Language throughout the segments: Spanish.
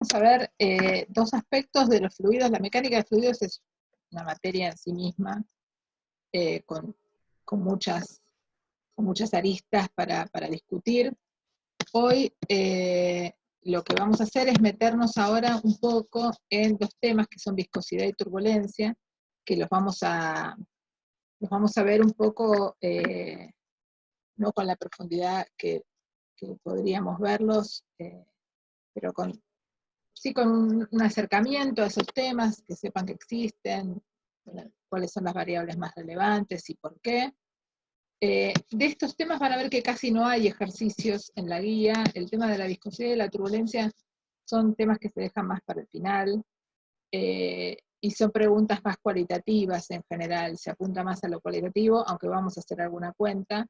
Vamos a ver dos aspectos de los fluidos. La mecánica de fluidos es una materia en sí misma, eh, con, con muchas aristas para discutir. Hoy lo que vamos a hacer es meternos ahora un poco en dos temas que son viscosidad y turbulencia, que los vamos a ver un poco, no con la profundidad que podríamos verlos, pero sí con un acercamiento a esos temas, que sepan que existen, cuáles son las variables más relevantes y por qué. De estos temas van a ver que casi no hay ejercicios en la guía. El tema de la viscosidad y la turbulencia son temas que se dejan más para el final, y son preguntas más cualitativas en general, se apunta más a lo cualitativo, aunque vamos a hacer alguna cuenta,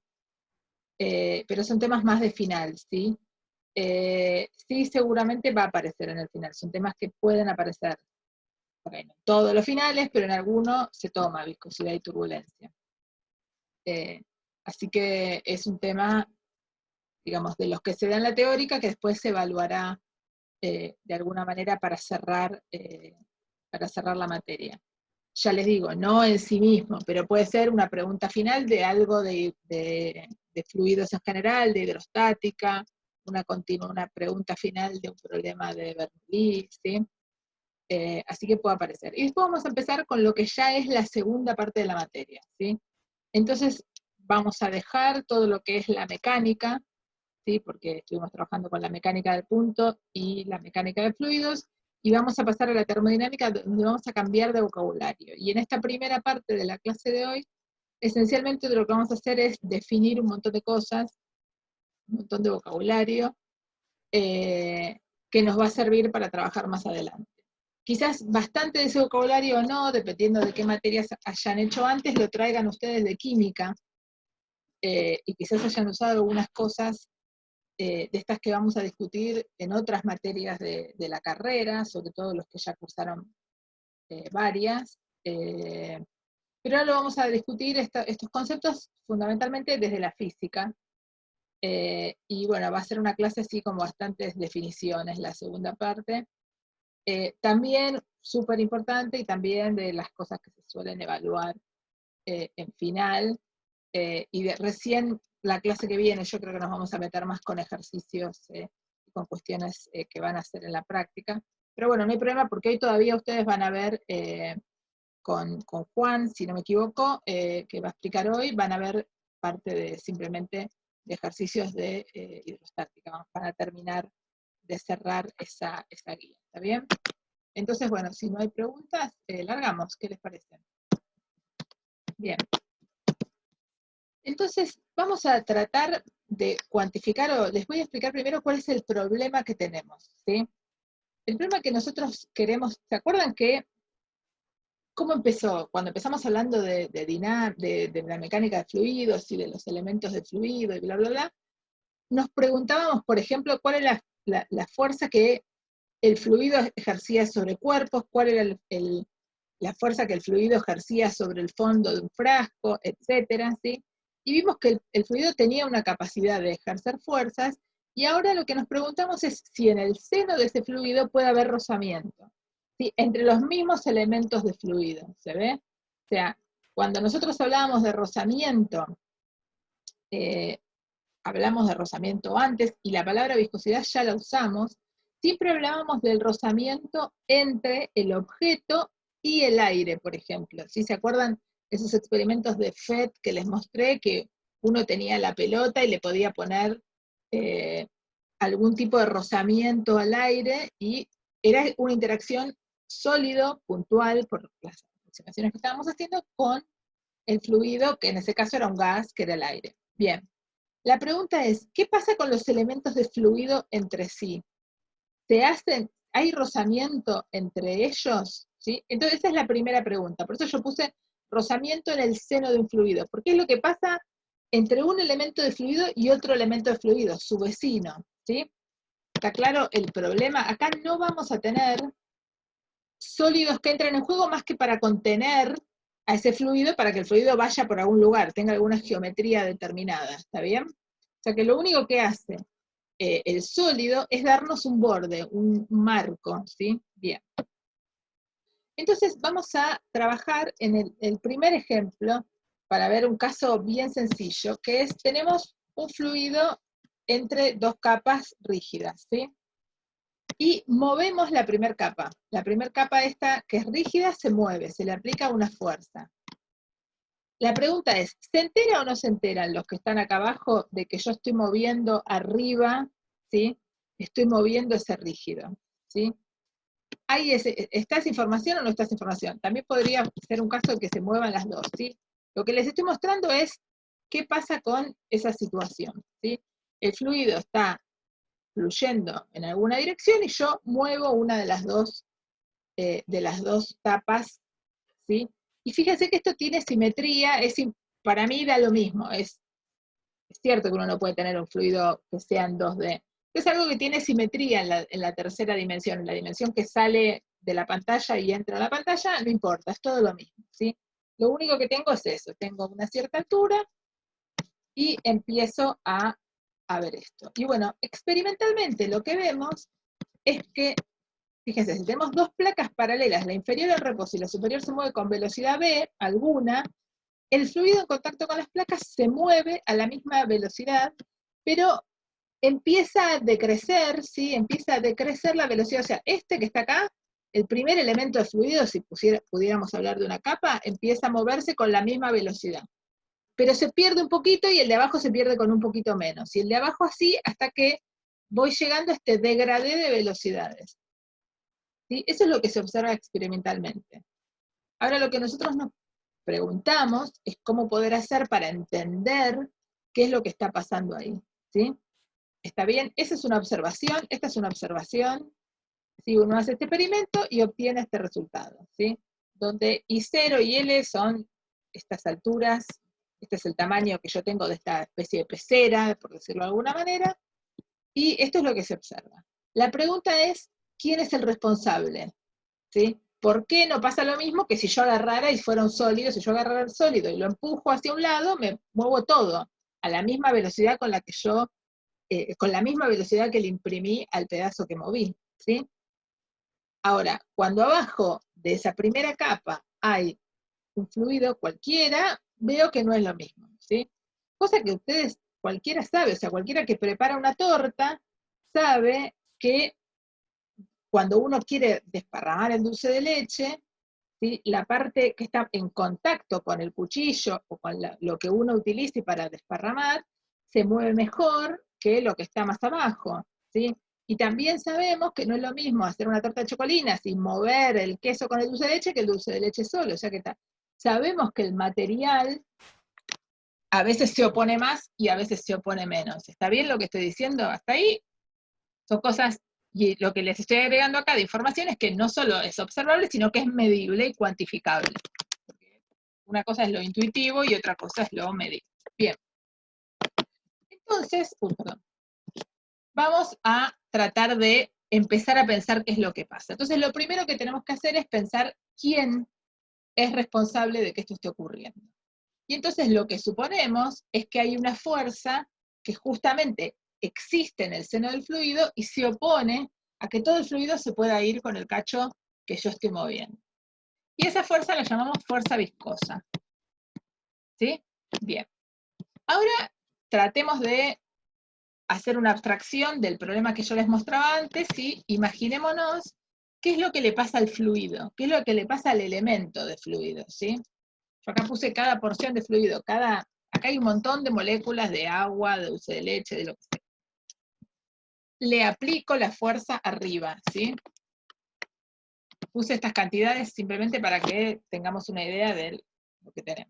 pero son temas más de final, ¿sí? Sí, seguramente va a aparecer en el final, son temas que pueden aparecer, bueno, en todos los finales, pero en alguno se toma viscosidad y turbulencia. Así que es un tema, digamos, de los que se da en la teórica, que después se evaluará de alguna manera para cerrar la materia. Ya les digo, no en sí mismo, pero puede ser una pregunta final de algo de fluidos en general, de hidrostática, una pregunta final de un problema de Bernoulli, ¿sí? Así que puede aparecer. Y después vamos a empezar con lo que ya es la segunda parte de la materia, ¿sí? Entonces vamos a dejar todo lo que es la mecánica, ¿sí? Porque estuvimos trabajando con la mecánica del punto y la mecánica de fluidos, y vamos a pasar a la termodinámica, donde vamos a cambiar de vocabulario. Y en esta primera parte de la clase de hoy, esencialmente lo que vamos a hacer es definir un montón de cosas, un montón de vocabulario, que nos va a servir para trabajar más adelante. Quizás bastante de ese vocabulario o no, dependiendo de qué materias hayan hecho antes, lo traigan ustedes de química, y quizás hayan usado algunas cosas de estas que vamos a discutir en otras materias de la carrera, sobre todo los que ya cursaron varias, pero ahora lo vamos a discutir estos conceptos fundamentalmente desde la física, y bueno, va a ser una clase así con bastantes definiciones, la segunda parte. También súper importante, y también de las cosas que se suelen evaluar en final, recién la clase que viene yo creo que nos vamos a meter más con ejercicios y con cuestiones que van a hacer en la práctica. Pero bueno, no hay problema, porque hoy todavía ustedes van a ver con Juan, si no me equivoco, que va a explicar hoy, van a ver parte de simplemente de ejercicios de hidrostática. Van a terminar de cerrar esa guía, ¿está bien? Entonces, bueno, si no hay preguntas, largamos, ¿qué les parece? Bien. Entonces, vamos a tratar de cuantificar, o les voy a explicar primero cuál es el problema que tenemos, ¿sí? El problema que nosotros queremos, ¿se acuerdan que cómo empezó? Cuando empezamos hablando de la mecánica de fluidos y de los elementos de fluido y bla, bla, bla, nos preguntábamos, por ejemplo, cuál era la fuerza que el fluido ejercía sobre cuerpos, cuál era la fuerza que el fluido ejercía sobre el fondo de un frasco, etcétera, ¿sí? Y vimos que el fluido tenía una capacidad de ejercer fuerzas, y ahora lo que nos preguntamos es si en el seno de ese fluido puede haber rozamiento, ¿sí? Entre los mismos elementos de fluido, ¿se ve? O sea, cuando nosotros hablábamos de rozamiento, eh, hablamos de rozamiento antes, y la palabra viscosidad ya la usamos, siempre hablábamos del rozamiento entre el objeto y el aire, por ejemplo. ¿Sí se acuerdan esos experimentos de FET que les mostré, que uno tenía la pelota y le podía poner algún tipo de rozamiento al aire, y era una interacción sólido, puntual, por las aproximaciones que estábamos haciendo, con el fluido, que en ese caso era un gas, que era el aire. Bien. La pregunta es, ¿qué pasa con los elementos de fluido entre sí? ¿Hay rozamiento entre ellos? ¿Sí? Entonces esa es la primera pregunta. Por eso yo puse rozamiento en el seno de un fluido. Porque es lo que pasa entre un elemento de fluido y otro elemento de fluido, su vecino. ¿Sí? ¿Está claro el problema? Acá no vamos a tener sólidos que entren en juego más que para contener a ese fluido, para que el fluido vaya por algún lugar, tenga alguna geometría determinada. ¿Está bien? O sea que lo único que hace el sólido es darnos un borde, un marco, ¿sí? Bien. Entonces vamos a trabajar en el primer ejemplo, para ver un caso bien sencillo, que es, tenemos un fluido entre dos capas rígidas, ¿sí? Y movemos la primera capa. La primera capa esta, que es rígida, se mueve, se le aplica una fuerza. La pregunta es, ¿se entera o no se enteran los que están acá abajo de que yo estoy moviendo arriba, ¿sí? Estoy moviendo ese rígido, ¿sí? ¿Está esa información o no está esa información? También podría ser un caso de que se muevan las dos, ¿sí? Lo que les estoy mostrando es qué pasa con esa situación, ¿sí? El fluido está fluyendo en alguna dirección y yo muevo una de las dos tapas, ¿sí? Y fíjense que esto tiene simetría, para mí da lo mismo, es cierto que uno no puede tener un fluido que sea en 2D, es algo que tiene simetría en la tercera dimensión, en la dimensión que sale de la pantalla y entra a la pantalla, no importa, es todo lo mismo, ¿sí? Lo único que tengo es eso, tengo una cierta altura y empiezo a ver esto. Y bueno, experimentalmente lo que vemos es que, fíjense, si tenemos dos placas paralelas, la inferior en reposo y la superior se mueve con velocidad v, alguna, el fluido en contacto con las placas se mueve a la misma velocidad, pero empieza a decrecer, ¿sí? Empieza a decrecer la velocidad, o sea, este que está acá, el primer elemento de fluido, si pudiéramos hablar de una capa, empieza a moverse con la misma velocidad. Pero se pierde un poquito y el de abajo se pierde con un poquito menos. Y el de abajo así hasta que voy llegando a este degradé de velocidades. ¿Sí? Eso es lo que se observa experimentalmente. Ahora lo que nosotros nos preguntamos es cómo poder hacer para entender qué es lo que está pasando ahí. ¿Sí? ¿Está bien? Esa es una observación, esta es una observación. ¿Sí? Uno hace este experimento y obtiene este resultado. ¿Sí? Donde I0 y L son estas alturas, este es el tamaño que yo tengo de esta especie de pecera, por decirlo de alguna manera, y esto es lo que se observa. La pregunta es, ¿quién es el responsable? ¿Sí? ¿Por qué no pasa lo mismo que si yo agarrara y fuera un sólido? Si yo agarrara el sólido y lo empujo hacia un lado, me muevo todo a la misma velocidad con la que con la misma velocidad que le imprimí al pedazo que moví, ¿sí? Ahora, cuando abajo de esa primera capa hay un fluido cualquiera, veo que no es lo mismo, ¿sí? Cosa que ustedes, cualquiera sabe, o sea, cualquiera que prepara una torta, sabe que cuando uno quiere desparramar el dulce de leche, ¿sí? La parte que está en contacto con el cuchillo o con lo que uno utilice para desparramar, se mueve mejor que lo que está más abajo, ¿sí? Y también sabemos que no es lo mismo hacer una torta de chocolina sin mover el queso con el dulce de leche que el dulce de leche solo, o sea que sabemos que el material a veces se opone más y a veces se opone menos. ¿Está bien lo que estoy diciendo? Hasta ahí son cosas, y lo que les estoy agregando acá de información es que no solo es observable, sino que es medible y cuantificable. Porque una cosa es lo intuitivo y otra cosa es lo medible. Bien. Entonces, perdón. Vamos a tratar de empezar a pensar qué es lo que pasa. Entonces, lo primero que tenemos que hacer es pensar quién es responsable de que esto esté ocurriendo. Y entonces lo que suponemos es que hay una fuerza que justamente existe en el seno del fluido y se opone a que todo el fluido se pueda ir con el cacho que yo estoy moviendo. Y esa fuerza la llamamos fuerza viscosa. ¿Sí? Bien. Ahora tratemos de hacer una abstracción del problema que yo les mostraba antes y imaginémonos qué es lo que le pasa al fluido, qué es lo que le pasa al elemento de fluido, ¿sí? Yo acá puse cada porción de fluido, acá hay un montón de moléculas de agua, de dulce de leche, de lo que sea. Le aplico la fuerza arriba, ¿sí? Puse estas cantidades simplemente para que tengamos una idea de lo que tenemos.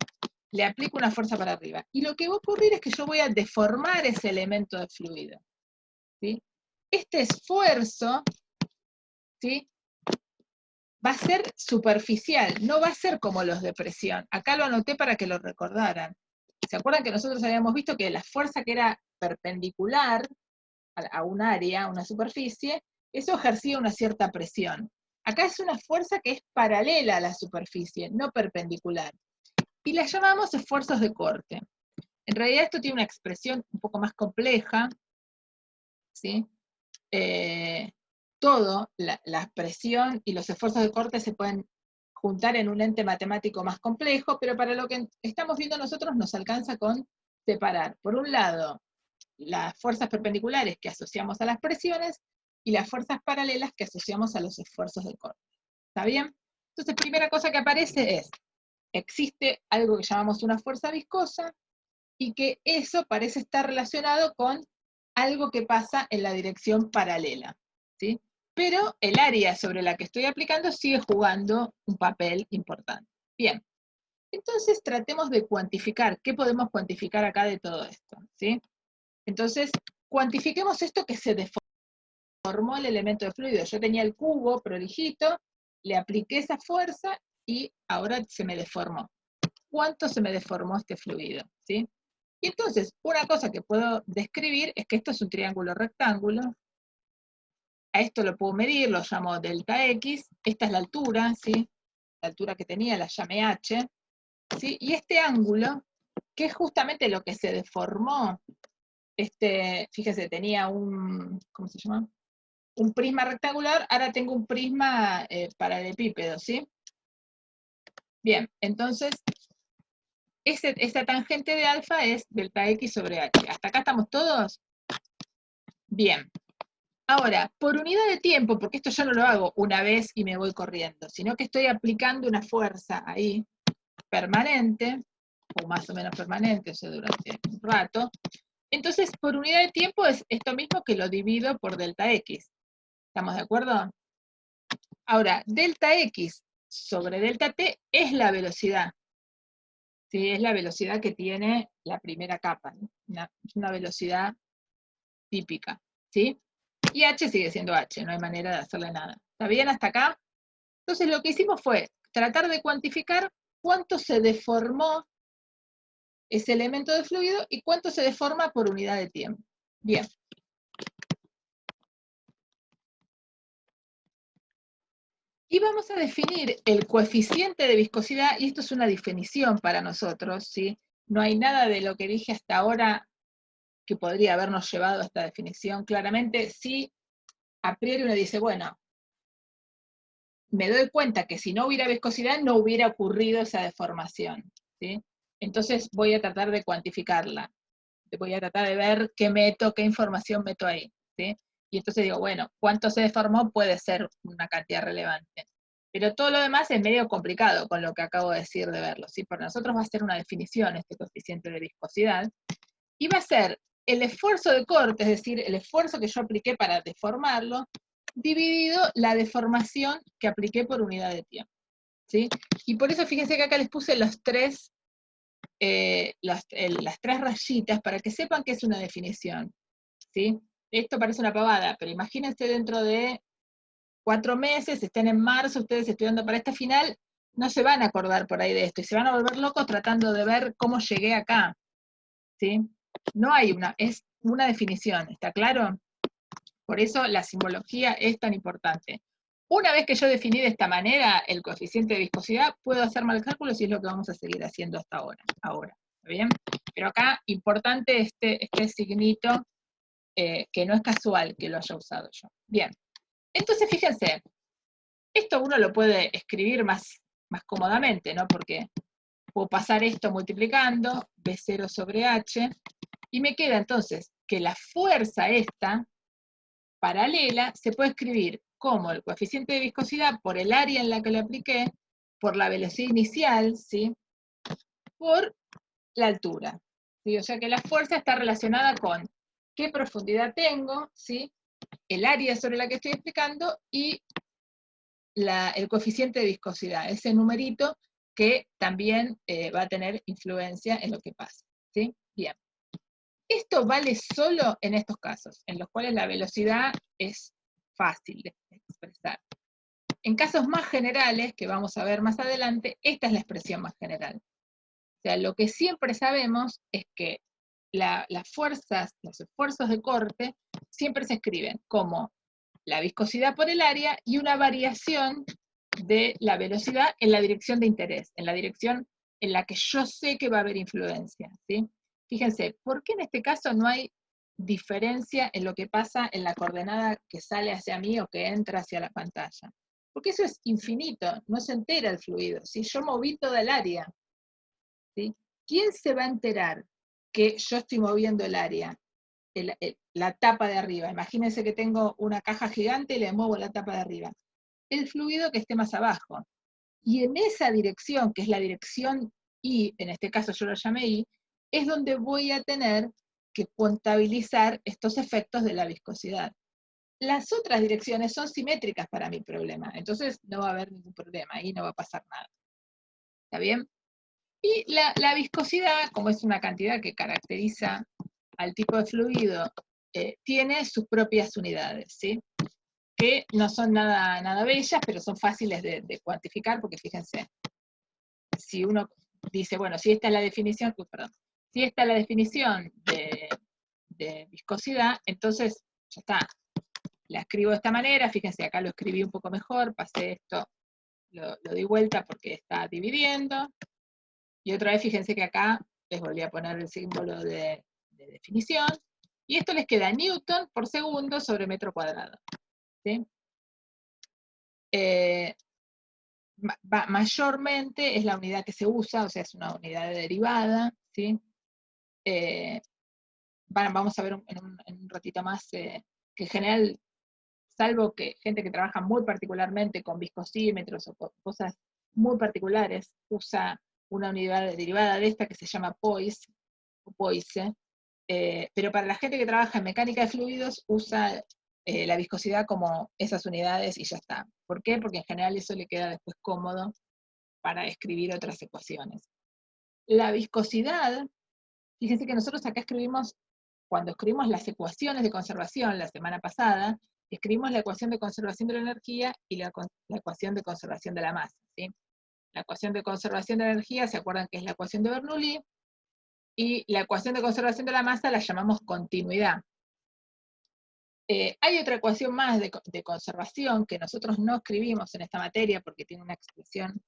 Le aplico una fuerza para arriba. Y lo que va a ocurrir es que yo voy a deformar ese elemento de fluido, ¿sí? Este esfuerzo, ¿sí? Va a ser superficial, no va a ser como los de presión. Acá lo anoté para que lo recordaran. ¿Se acuerdan que nosotros habíamos visto que la fuerza que era perpendicular a un área, a una superficie, eso ejercía una cierta presión? Acá es una fuerza que es paralela a la superficie, no perpendicular. Y la llamamos esfuerzos de corte. En realidad esto tiene una expresión un poco más compleja, ¿sí? La presión y los esfuerzos de corte se pueden juntar en un ente matemático más complejo, pero para lo que estamos viendo nosotros nos alcanza con separar, por un lado, las fuerzas perpendiculares que asociamos a las presiones y las fuerzas paralelas que asociamos a los esfuerzos de corte. ¿Está bien? Entonces, primera cosa que aparece es, existe algo que llamamos una fuerza viscosa, y que eso parece estar relacionado con algo que pasa en la dirección paralela, ¿sí? Pero el área sobre la que estoy aplicando sigue jugando un papel importante. Bien, entonces tratemos de cuantificar. ¿Qué podemos cuantificar acá de todo esto? ¿Sí? Entonces, cuantifiquemos esto que se deformó el elemento de fluido. Yo tenía el cubo prolijito, le apliqué esa fuerza y ahora se me deformó. ¿Cuánto se me deformó este fluido? ¿Sí? Y entonces, una cosa que puedo describir es que esto es un triángulo rectángulo. A esto lo puedo medir, lo llamo delta X. Esta es la altura, ¿sí? La altura que tenía la llamé H. ¿Sí? Y este ángulo, que es justamente lo que se deformó, fíjese, tenía un, ¿cómo se llama? Un prisma rectangular, ahora tengo un prisma paralelepípedo, ¿sí? Bien, entonces, esa tangente de alfa es delta X sobre H. ¿Hasta acá estamos todos? Bien. Ahora, por unidad de tiempo, porque esto yo no lo hago una vez y me voy corriendo, sino que estoy aplicando una fuerza ahí, permanente, o más o menos permanente, o sea, durante un rato. Entonces, por unidad de tiempo es esto mismo que lo divido por delta X. ¿Estamos de acuerdo? Ahora, delta X sobre delta T es la velocidad. ¿Sí? Es la velocidad que tiene la primera capa, ¿no? Una velocidad típica, ¿sí? Y H sigue siendo H, no hay manera de hacerle nada. ¿Está bien hasta acá? Entonces lo que hicimos fue tratar de cuantificar cuánto se deformó ese elemento de fluido y cuánto se deforma por unidad de tiempo. Bien. Y vamos a definir el coeficiente de viscosidad, y esto es una definición para nosotros, ¿sí? No hay nada de lo que dije hasta ahora que podría habernos llevado a esta definición. Claramente, sí, a priori uno dice, bueno, me doy cuenta que si no hubiera viscosidad no hubiera ocurrido esa deformación, ¿sí? Entonces voy a tratar de cuantificarla. Voy a tratar de ver qué meto, qué información meto ahí, ¿sí? Y entonces digo, bueno, cuánto se deformó puede ser una cantidad relevante. Pero todo lo demás es medio complicado con lo que acabo de decir de verlo, ¿sí? Para nosotros va a ser una definición este coeficiente de viscosidad, y va a ser el esfuerzo de corte, es decir, el esfuerzo que yo apliqué para deformarlo, dividido la deformación que apliqué por unidad de tiempo, ¿sí? Y por eso fíjense que acá les puse las tres rayitas para que sepan que es una definición, ¿sí? Esto parece una pavada, pero imagínense dentro de 4 meses, estén en marzo, ustedes estudiando para esta final, no se van a acordar por ahí de esto, y se van a volver locos tratando de ver cómo llegué acá, ¿sí? No hay es una definición, ¿está claro? Por eso la simbología es tan importante. Una vez que yo definí de esta manera el coeficiente de viscosidad, puedo hacer mal cálculo y es lo que vamos a seguir haciendo hasta ahora. ¿Está bien? Pero acá, importante este signito, que no es casual que lo haya usado yo. Bien, entonces fíjense, esto uno lo puede escribir más cómodamente, ¿no? Porque puedo pasar esto multiplicando, B0 sobre H, y me queda entonces que la fuerza esta, paralela, se puede escribir como el coeficiente de viscosidad por el área en la que le apliqué, por la velocidad inicial, ¿sí? Por la altura, ¿sí? O sea que la fuerza está relacionada con qué profundidad tengo, ¿sí? El área sobre la que estoy explicando y el coeficiente de viscosidad, ese numerito que también va a tener influencia en lo que pasa, ¿sí? Bien. Esto vale solo en estos casos, en los cuales la velocidad es fácil de expresar. En casos más generales, que vamos a ver más adelante, esta es la expresión más general. O sea, lo que siempre sabemos es que las fuerzas, los esfuerzos de corte, siempre se escriben como la viscosidad por el área y una variación de la velocidad en la dirección de interés, en la dirección en la que yo sé que va a haber influencia, ¿sí? Fíjense, ¿por qué en este caso no hay diferencia en lo que pasa en la coordenada que sale hacia mí o que entra hacia la pantalla. Porque eso es infinito, no se entera el fluido. Si yo moví toda el área, ¿sí? ¿Quién se va a enterar que yo estoy moviendo el área? La tapa de arriba. Imagínense que tengo una caja gigante y le muevo la tapa de arriba. El fluido que esté más abajo. Y en esa dirección, que es la dirección I, en este caso yo lo llamé I, es donde voy a tener que contabilizar estos efectos de la viscosidad. Las otras direcciones son simétricas para mi problema, entonces no va a haber ningún problema, ahí no va a pasar nada. ¿Está bien? Y la viscosidad, como es una cantidad que caracteriza al tipo de fluido, tiene sus propias unidades, ¿sí? Que no son nada bellas, pero son fáciles de cuantificar, porque fíjense, si uno dice, bueno, si esta es la definición, perdón, si esta es la definición de viscosidad, entonces ya está, la escribo de esta manera, fíjense, acá lo escribí un poco mejor, pasé esto, lo di vuelta porque está dividiendo, y otra vez fíjense que acá les volví a poner el símbolo de definición, y esto les queda Newton por segundo sobre metro cuadrado. ¿Sí? Mayormente es la unidad que se usa, o sea, es una unidad de derivada, ¿sí? Vamos a ver en un ratito más que en general, salvo que gente que trabaja muy particularmente con viscosímetros o cosas muy particulares, usa una unidad derivada de esta que se llama Poise, o Poise, pero para la gente que trabaja en mecánica de fluidos usa la viscosidad como esas unidades y ya está. ¿Por qué? Porque en general eso le queda después cómodo para escribir otras ecuaciones. La viscosidad, fíjense que nosotros acá escribimos, cuando escribimos las ecuaciones de conservación la semana pasada, escribimos la ecuación de conservación de la energía y la ecuación de conservación de la masa. ¿Sí? La ecuación de conservación de la energía, ¿se acuerdan que es la ecuación de Bernoulli? Y la ecuación de conservación de la masa la llamamos continuidad. Hay otra ecuación más de conservación que nosotros no escribimos en esta materia porque tiene una expresión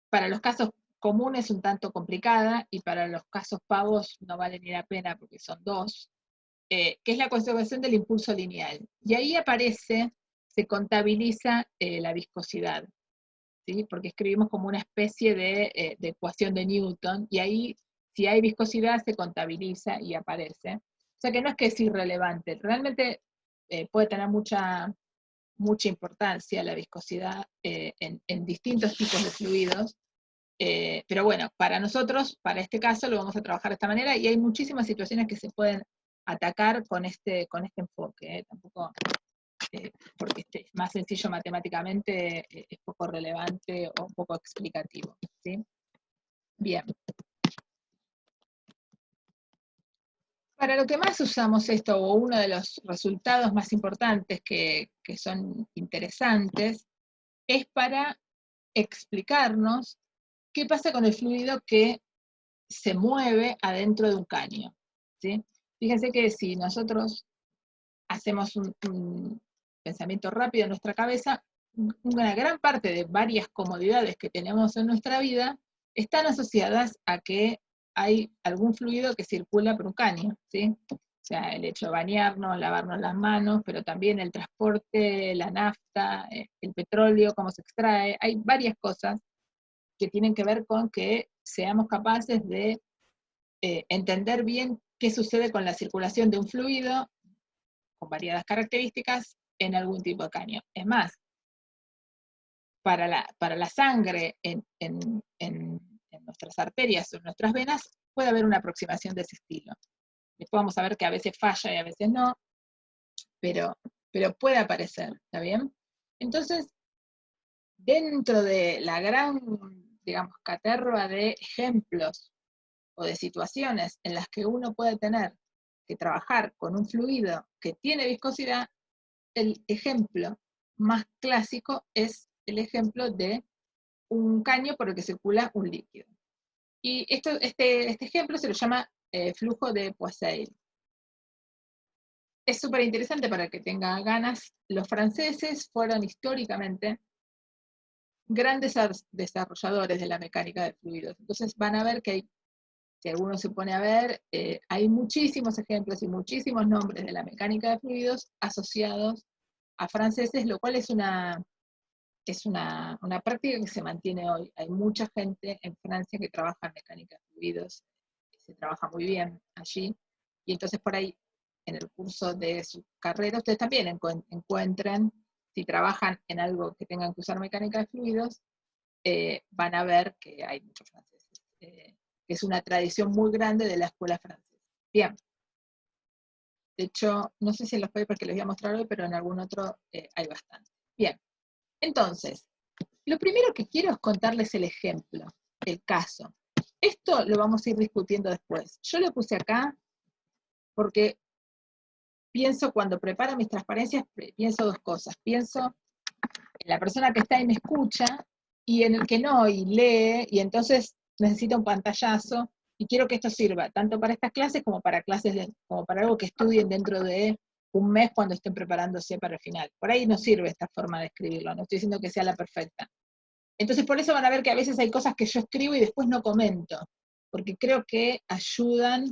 para los casos comunes un tanto complicada y para los casos pavos no vale ni la pena porque son dos, que es la conservación del impulso lineal. Y ahí aparece, se contabiliza la viscosidad, ¿sí? Porque escribimos como una especie de ecuación de Newton, y ahí, si hay viscosidad, se contabiliza y aparece. O sea que no es que es irrelevante, realmente puede tener mucha importancia la viscosidad en distintos tipos de fluidos, pero bueno, para nosotros, para este caso, lo vamos a trabajar de esta manera, y hay muchísimas situaciones que se pueden atacar con este enfoque. Tampoco, porque es más sencillo matemáticamente, es poco relevante o poco explicativo. ¿Sí? Bien. Para lo que más usamos esto, o uno de los resultados más importantes que son interesantes, es para explicarnos qué pasa con el fluido que se mueve adentro de un caño. ¿Sí? Fíjense que si nosotros hacemos un pensamiento rápido en nuestra cabeza, una gran parte de varias comodidades que tenemos en nuestra vida están asociadas a que hay algún fluido que circula por un caño, ¿sí? O sea, el hecho de bañarnos, lavarnos las manos, pero también el transporte, la nafta, el petróleo, cómo se extrae, hay varias cosas que tienen que ver con que seamos capaces de entender bien qué sucede con la circulación de un fluido con variadas características en algún tipo de caño. Es más, para la sangre en nuestras arterias o en nuestras venas puede haber una aproximación de ese estilo. Después vamos a ver que a veces falla y a veces no, pero puede aparecer, ¿está bien? Entonces, dentro de la gran, digamos, caterva de ejemplos o de situaciones en las que uno puede tener que trabajar con un fluido que tiene viscosidad, el ejemplo más clásico es el ejemplo de un caño por el que circula un líquido. Y este ejemplo se lo llama flujo de Poiseuille. Es súper interesante para que tenga ganas. Los franceses fueron históricamente grandes desarrolladores de la mecánica de fluidos. Entonces van a ver que hay si alguno se pone a ver, hay muchísimos ejemplos y muchísimos nombres de la mecánica de fluidos asociados a franceses, lo cual es una práctica que se mantiene hoy. Hay mucha gente en Francia que trabaja en mecánica de fluidos, se trabaja muy bien allí, y entonces por ahí, en el curso de su carrera, ustedes también encuentran, si trabajan en algo que tengan que usar mecánica de fluidos, van a ver que hay muchos franceses. Es una tradición muy grande de la escuela francesa. Bien. De hecho, no sé si en los papers que les voy a mostrar hoy, pero en algún otro hay bastante. Bien. Entonces, lo primero que quiero es contarles el ejemplo, el caso. Esto lo vamos a ir discutiendo después. Yo lo puse acá porque pienso, cuando preparo mis transparencias, pienso dos cosas. Pienso en la persona que está y me escucha, y en el que no, y lee, y entonces necesita un pantallazo, y quiero que esto sirva tanto para estas clases como para como para algo que estudien dentro de un mes cuando estén preparándose para el final. Por ahí no sirve esta forma de escribirlo, no estoy diciendo que sea la perfecta. Entonces por eso van a ver que a veces hay cosas que yo escribo y después no comento, porque creo que ayudan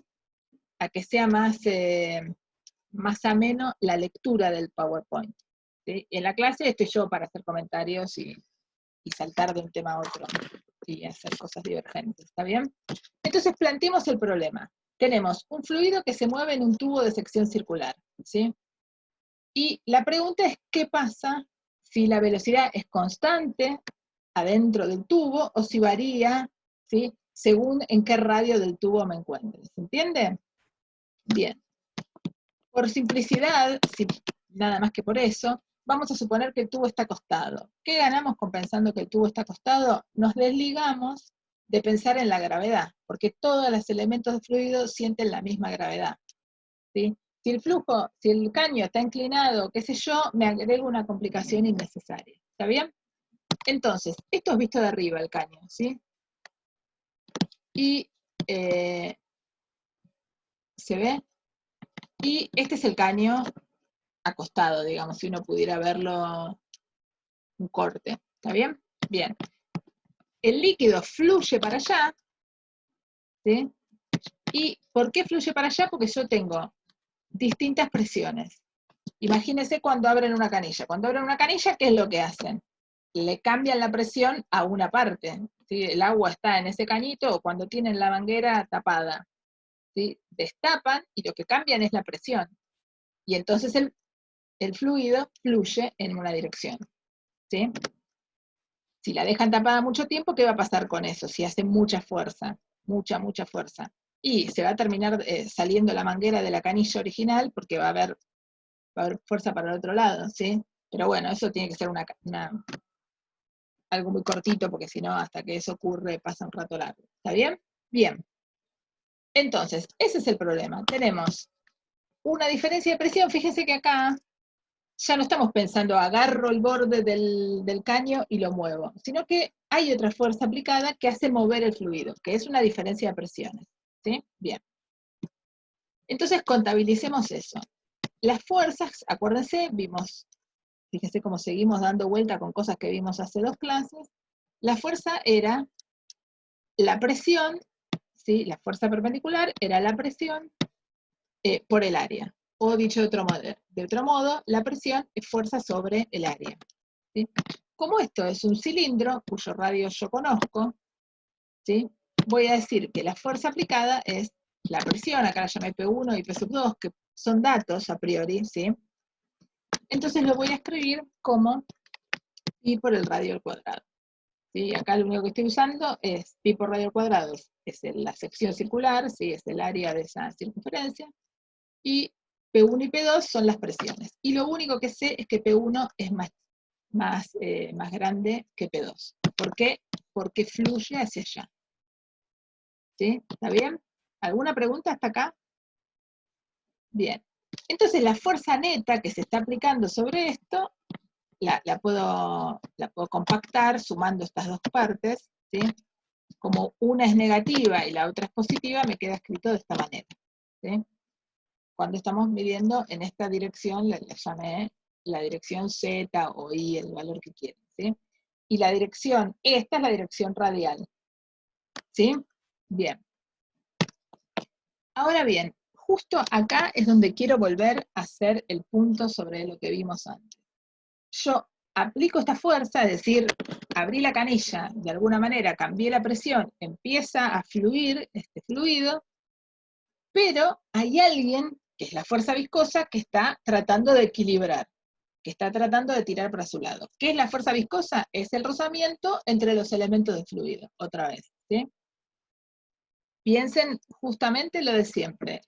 a que sea más ameno la lectura del PowerPoint. ¿Sí? En la clase estoy yo para hacer comentarios y saltar de un tema a otro y hacer cosas divergentes, ¿está bien? Entonces planteemos el problema. Tenemos un fluido que se mueve en un tubo de sección circular, ¿sí? Y la pregunta es, ¿qué pasa si la velocidad es constante adentro del tubo o si varía, ¿sí?, según en qué radio del tubo me encuentre? ¿Se entiende? Bien. Por simplicidad, nada más que por eso, vamos a suponer que el tubo está acostado. ¿Qué ganamos con pensando que el tubo está acostado? Nos desligamos de pensar en la gravedad, porque todos los elementos de fluido sienten la misma gravedad, ¿sí? Si el caño está inclinado, qué sé yo, me agrego una complicación innecesaria. ¿Está bien? Entonces, esto es visto de arriba el caño, ¿sí? Y, ¿se ve? Y este es el caño acostado, digamos, si uno pudiera verlo, un corte. ¿Está bien? Bien. El líquido fluye para allá, ¿sí? ¿Y por qué fluye para allá? Porque yo tengo distintas presiones. Imagínense cuando abren una canilla. Cuando abren una canilla, ¿qué es lo que hacen? Le cambian la presión a una parte, ¿sí? El agua está en ese cañito, o cuando tienen la manguera tapada, ¿sí? Destapan y lo que cambian es la presión. Y entonces el fluido fluye en una dirección, ¿sí? Si la dejan tapada mucho tiempo, ¿qué va a pasar con eso? Si hace mucha fuerza, mucha fuerza. Y se va a terminar saliendo la manguera de la canilla original porque va a haber fuerza para el otro lado, ¿sí? Pero bueno, eso tiene que ser algo muy cortito, porque si no, hasta que eso ocurre, pasa un rato largo. ¿Está bien? Bien. Entonces, ese es el problema. Tenemos una diferencia de presión. Fíjense que acá ya no estamos pensando, agarro el borde del caño y lo muevo, sino que hay otra fuerza aplicada que hace mover el fluido, que es una diferencia de presiones. ¿Sí? Bien. Entonces, contabilicemos eso. Las fuerzas, acuérdense, fíjense cómo seguimos dando vuelta con cosas que vimos hace 2 clases. La fuerza era la presión, ¿sí? La fuerza perpendicular era la presión por el área. O dicho de otro modo, la presión es fuerza sobre el área, ¿sí? Como esto es un cilindro, cuyo radio yo conozco, ¿sí?, voy a decir que la fuerza aplicada es la presión, acá la llamé P1 y P sub 2, que son datos a priori, ¿sí? Entonces lo voy a escribir como pi por el radio al cuadrado. ¿Sí? Acá lo único que estoy usando es pi por radio al cuadrado, es la sección circular, ¿sí?, es el área de esa circunferencia, y P1 y P2 son las presiones. Y lo único que sé es que P1 es más grande que P2. ¿Por qué? Porque fluye hacia allá. ¿Sí? ¿Está bien? ¿Alguna pregunta hasta acá? Bien. Entonces la fuerza neta que se está aplicando sobre esto, la puedo compactar sumando estas dos partes, ¿sí? Como una es negativa y la otra es positiva, me queda escrito de esta manera, ¿sí? Cuando estamos midiendo en esta dirección, le llamé la dirección Z o Y, el valor que quieran, ¿sí? Y la dirección, esta es la dirección radial, ¿sí? Bien. Ahora bien, justo acá es donde quiero volver a hacer el punto sobre lo que vimos antes. Yo aplico esta fuerza, es decir, abrí la canilla, de alguna manera cambié la presión, empieza a fluir este fluido, pero hay alguien, que es la fuerza viscosa, que está tratando de equilibrar, que está tratando de tirar para su lado. ¿Qué es la fuerza viscosa? Es el rozamiento entre los elementos de fluido, otra vez, ¿sí? Piensen justamente lo de siempre.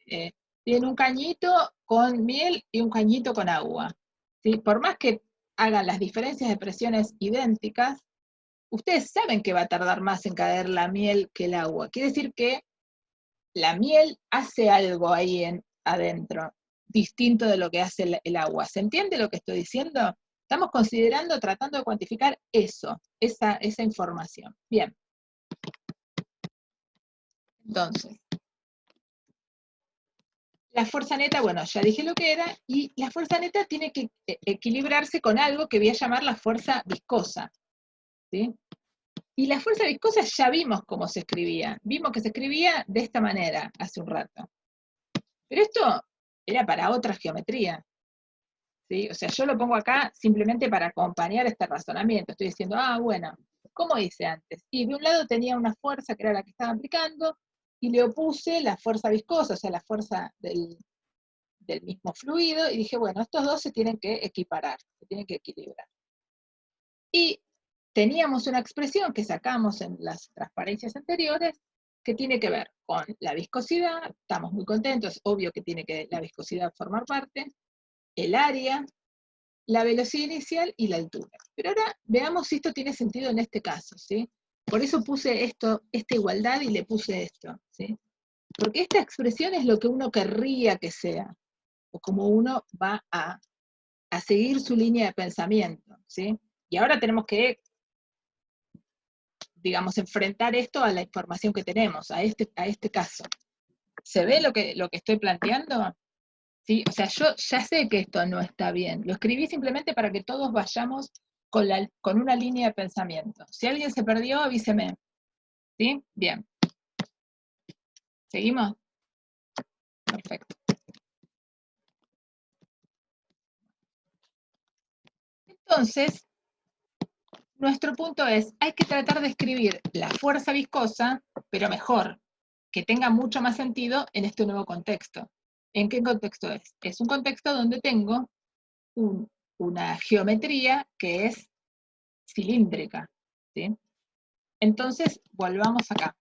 Tienen un cañito con miel y un cañito con agua, ¿sí? Por más que hagan las diferencias de presiones idénticas, ustedes saben que va a tardar más en caer la miel que el agua. Quiere decir que la miel hace algo ahí adentro, distinto de lo que hace el agua. ¿Se entiende lo que estoy diciendo? Estamos considerando, tratando de cuantificar eso, esa información. Bien. Entonces, la fuerza neta, bueno, ya dije lo que era, y la fuerza neta tiene que equilibrarse con algo que voy a llamar la fuerza viscosa, ¿sí? Y la fuerza viscosa ya vimos cómo se escribía. Vimos que se escribía de esta manera hace un rato. Pero esto era para otra geometría, ¿sí? O sea, yo lo pongo acá simplemente para acompañar este razonamiento. Estoy diciendo, bueno, ¿cómo hice antes? Y de un lado tenía una fuerza que era la que estaba aplicando, y le opuse la fuerza viscosa, o sea, la fuerza del mismo fluido, y dije, bueno, estos dos se tienen que equiparar, se tienen que equilibrar. Y teníamos una expresión que sacamos en las transparencias anteriores, que tiene que ver con la viscosidad, estamos muy contentos, obvio que tiene que la viscosidad formar parte, el área, la velocidad inicial y la altura. Pero ahora veamos si esto tiene sentido en este caso, ¿sí? Por eso puse esta igualdad y le puse esto, ¿sí? Porque esta expresión es lo que uno querría que sea, o como uno va a seguir su línea de pensamiento, ¿sí? Y ahora tenemos que, digamos, enfrentar esto a la información que tenemos, a este caso. ¿Se ve lo que estoy planteando? ¿Sí? O sea, yo ya sé que esto no está bien. Lo escribí simplemente para que todos vayamos con una línea de pensamiento. Si alguien se perdió, avíseme. ¿Sí? Bien. ¿Seguimos? Perfecto. Entonces, nuestro punto es, hay que tratar de escribir la fuerza viscosa, pero mejor, que tenga mucho más sentido en este nuevo contexto. ¿En qué contexto es? Es un contexto donde tengo una geometría que es cilíndrica, ¿sí? Entonces, volvamos acá.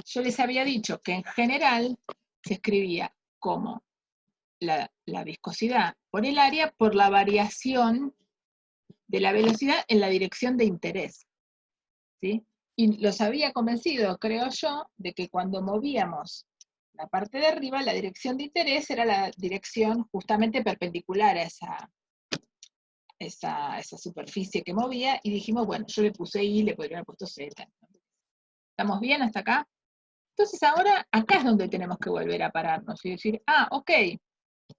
Yo les había dicho que en general se escribía como la viscosidad por el área por la variación de la velocidad en la dirección de interés, ¿sí? Y los había convencido, creo yo, de que cuando movíamos la parte de arriba, la dirección de interés era la dirección justamente perpendicular a esa superficie que movía, y dijimos, bueno, yo le puse I, le podría haber puesto Z. ¿Estamos bien hasta acá? Entonces ahora, acá es donde tenemos que volver a pararnos y decir, ok,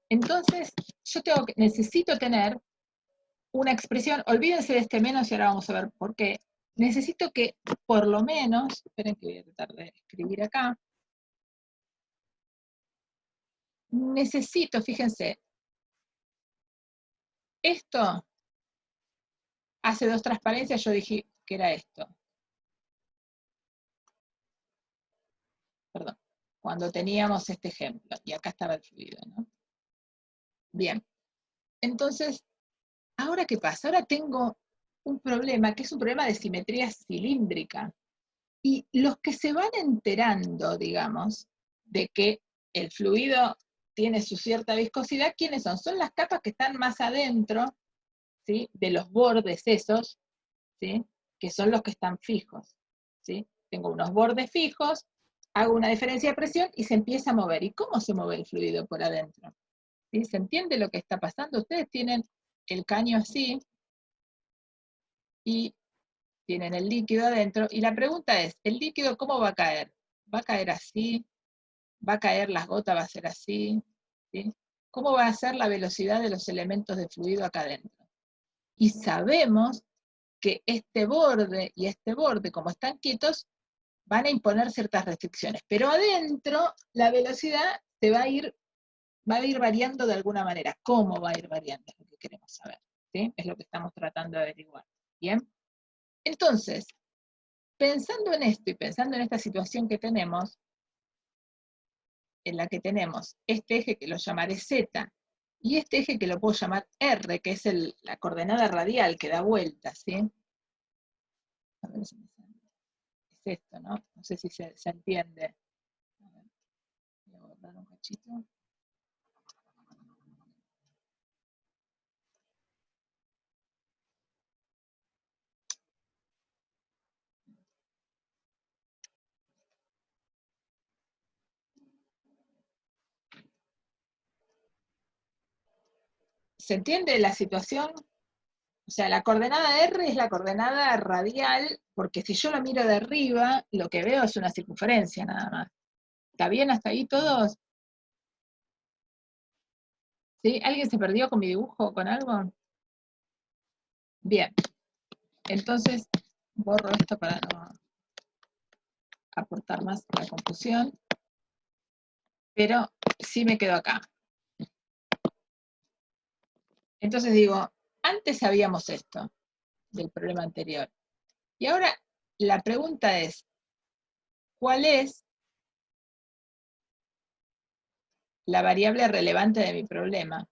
entonces yo necesito tener una expresión, olvídense de este menos y ahora vamos a ver por qué. Necesito que por lo menos, esperen que voy a tratar de escribir acá, necesito, fíjense, esto, hace dos transparencias yo dije que era esto. Perdón, cuando teníamos este ejemplo, y acá estaba el fluido, ¿no? Bien, entonces, ¿ahora qué pasa? Ahora tengo un problema, que es un problema de simetría cilíndrica. Y los que se van enterando, digamos, de que el fluido tiene su cierta viscosidad, ¿quiénes son? Son las capas que están más adentro, ¿sí? De los bordes esos, ¿sí? Que son los que están fijos, ¿sí? Tengo unos bordes fijos, hago una diferencia de presión y se empieza a mover. ¿Y cómo se mueve el fluido por adentro? ¿Sí? ¿Se entiende lo que está pasando? Ustedes tienen el caño así y tienen el líquido adentro, y la pregunta es, ¿el líquido cómo va a caer? ¿Va a caer así? ¿Va a caer las gotas? ¿Va a ser así? ¿Sí? ¿Cómo va a ser la velocidad de los elementos de fluido acá adentro? Y sabemos que este borde y este borde, como están quietos, van a imponer ciertas restricciones, pero adentro la velocidad va a ir variando de alguna manera. ¿Cómo va a ir variando? Es lo que queremos saber, ¿sí? Es lo que estamos tratando de averiguar, ¿bien? Entonces, pensando en esto y pensando en esta situación que tenemos, en la que tenemos este eje que lo llamaré Z, y este eje que lo puedo llamar R, que es la coordenada radial que da vuelta, ¿sí? A ver si es esto, ¿no? No sé si se entiende. A ver, voy a borrar un cachito. ¿Se entiende la situación? O sea, la coordenada R es la coordenada radial, porque si yo lo miro de arriba, lo que veo es una circunferencia nada más. ¿Está bien hasta ahí todos? ¿Sí? ¿Alguien se perdió con mi dibujo o con algo? Bien. Entonces, borro esto para no aportar más la confusión. Pero sí me quedo acá. Entonces digo, antes sabíamos esto del problema anterior. Y ahora la pregunta es, ¿cuál es la variable relevante de mi problema?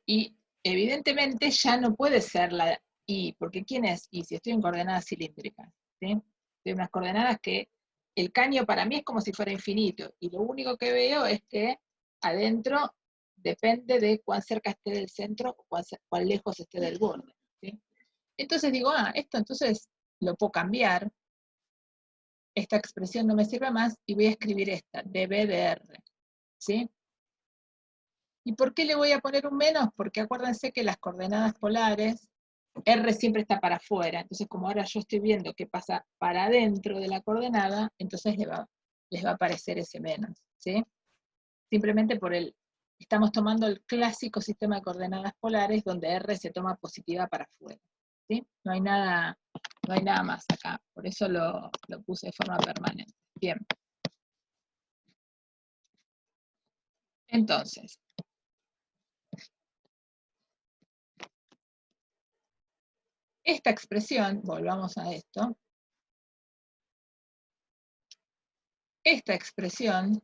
Y evidentemente ya no puede ser la I, porque ¿quién es I? Si estoy en coordenadas cilíndricas, ¿sí? Estoy en unas coordenadas que el caño para mí es como si fuera infinito, y lo único que veo es que adentro depende de cuán cerca esté del centro o cuán lejos esté del borde, ¿sí? Entonces digo, esto entonces lo puedo cambiar, esta expresión no me sirve más, y voy a escribir esta, dB de R, ¿sí? ¿Y por qué le voy a poner un menos? Porque acuérdense que las coordenadas polares, R siempre está para afuera, entonces como ahora yo estoy viendo qué pasa para adentro de la coordenada, entonces les va a aparecer ese menos, ¿sí? Simplemente estamos tomando el clásico sistema de coordenadas polares donde R se toma positiva para afuera, ¿sí? No hay nada más acá, por eso lo puse de forma permanente. Bien. Entonces, esta expresión, volvamos a esto, esta expresión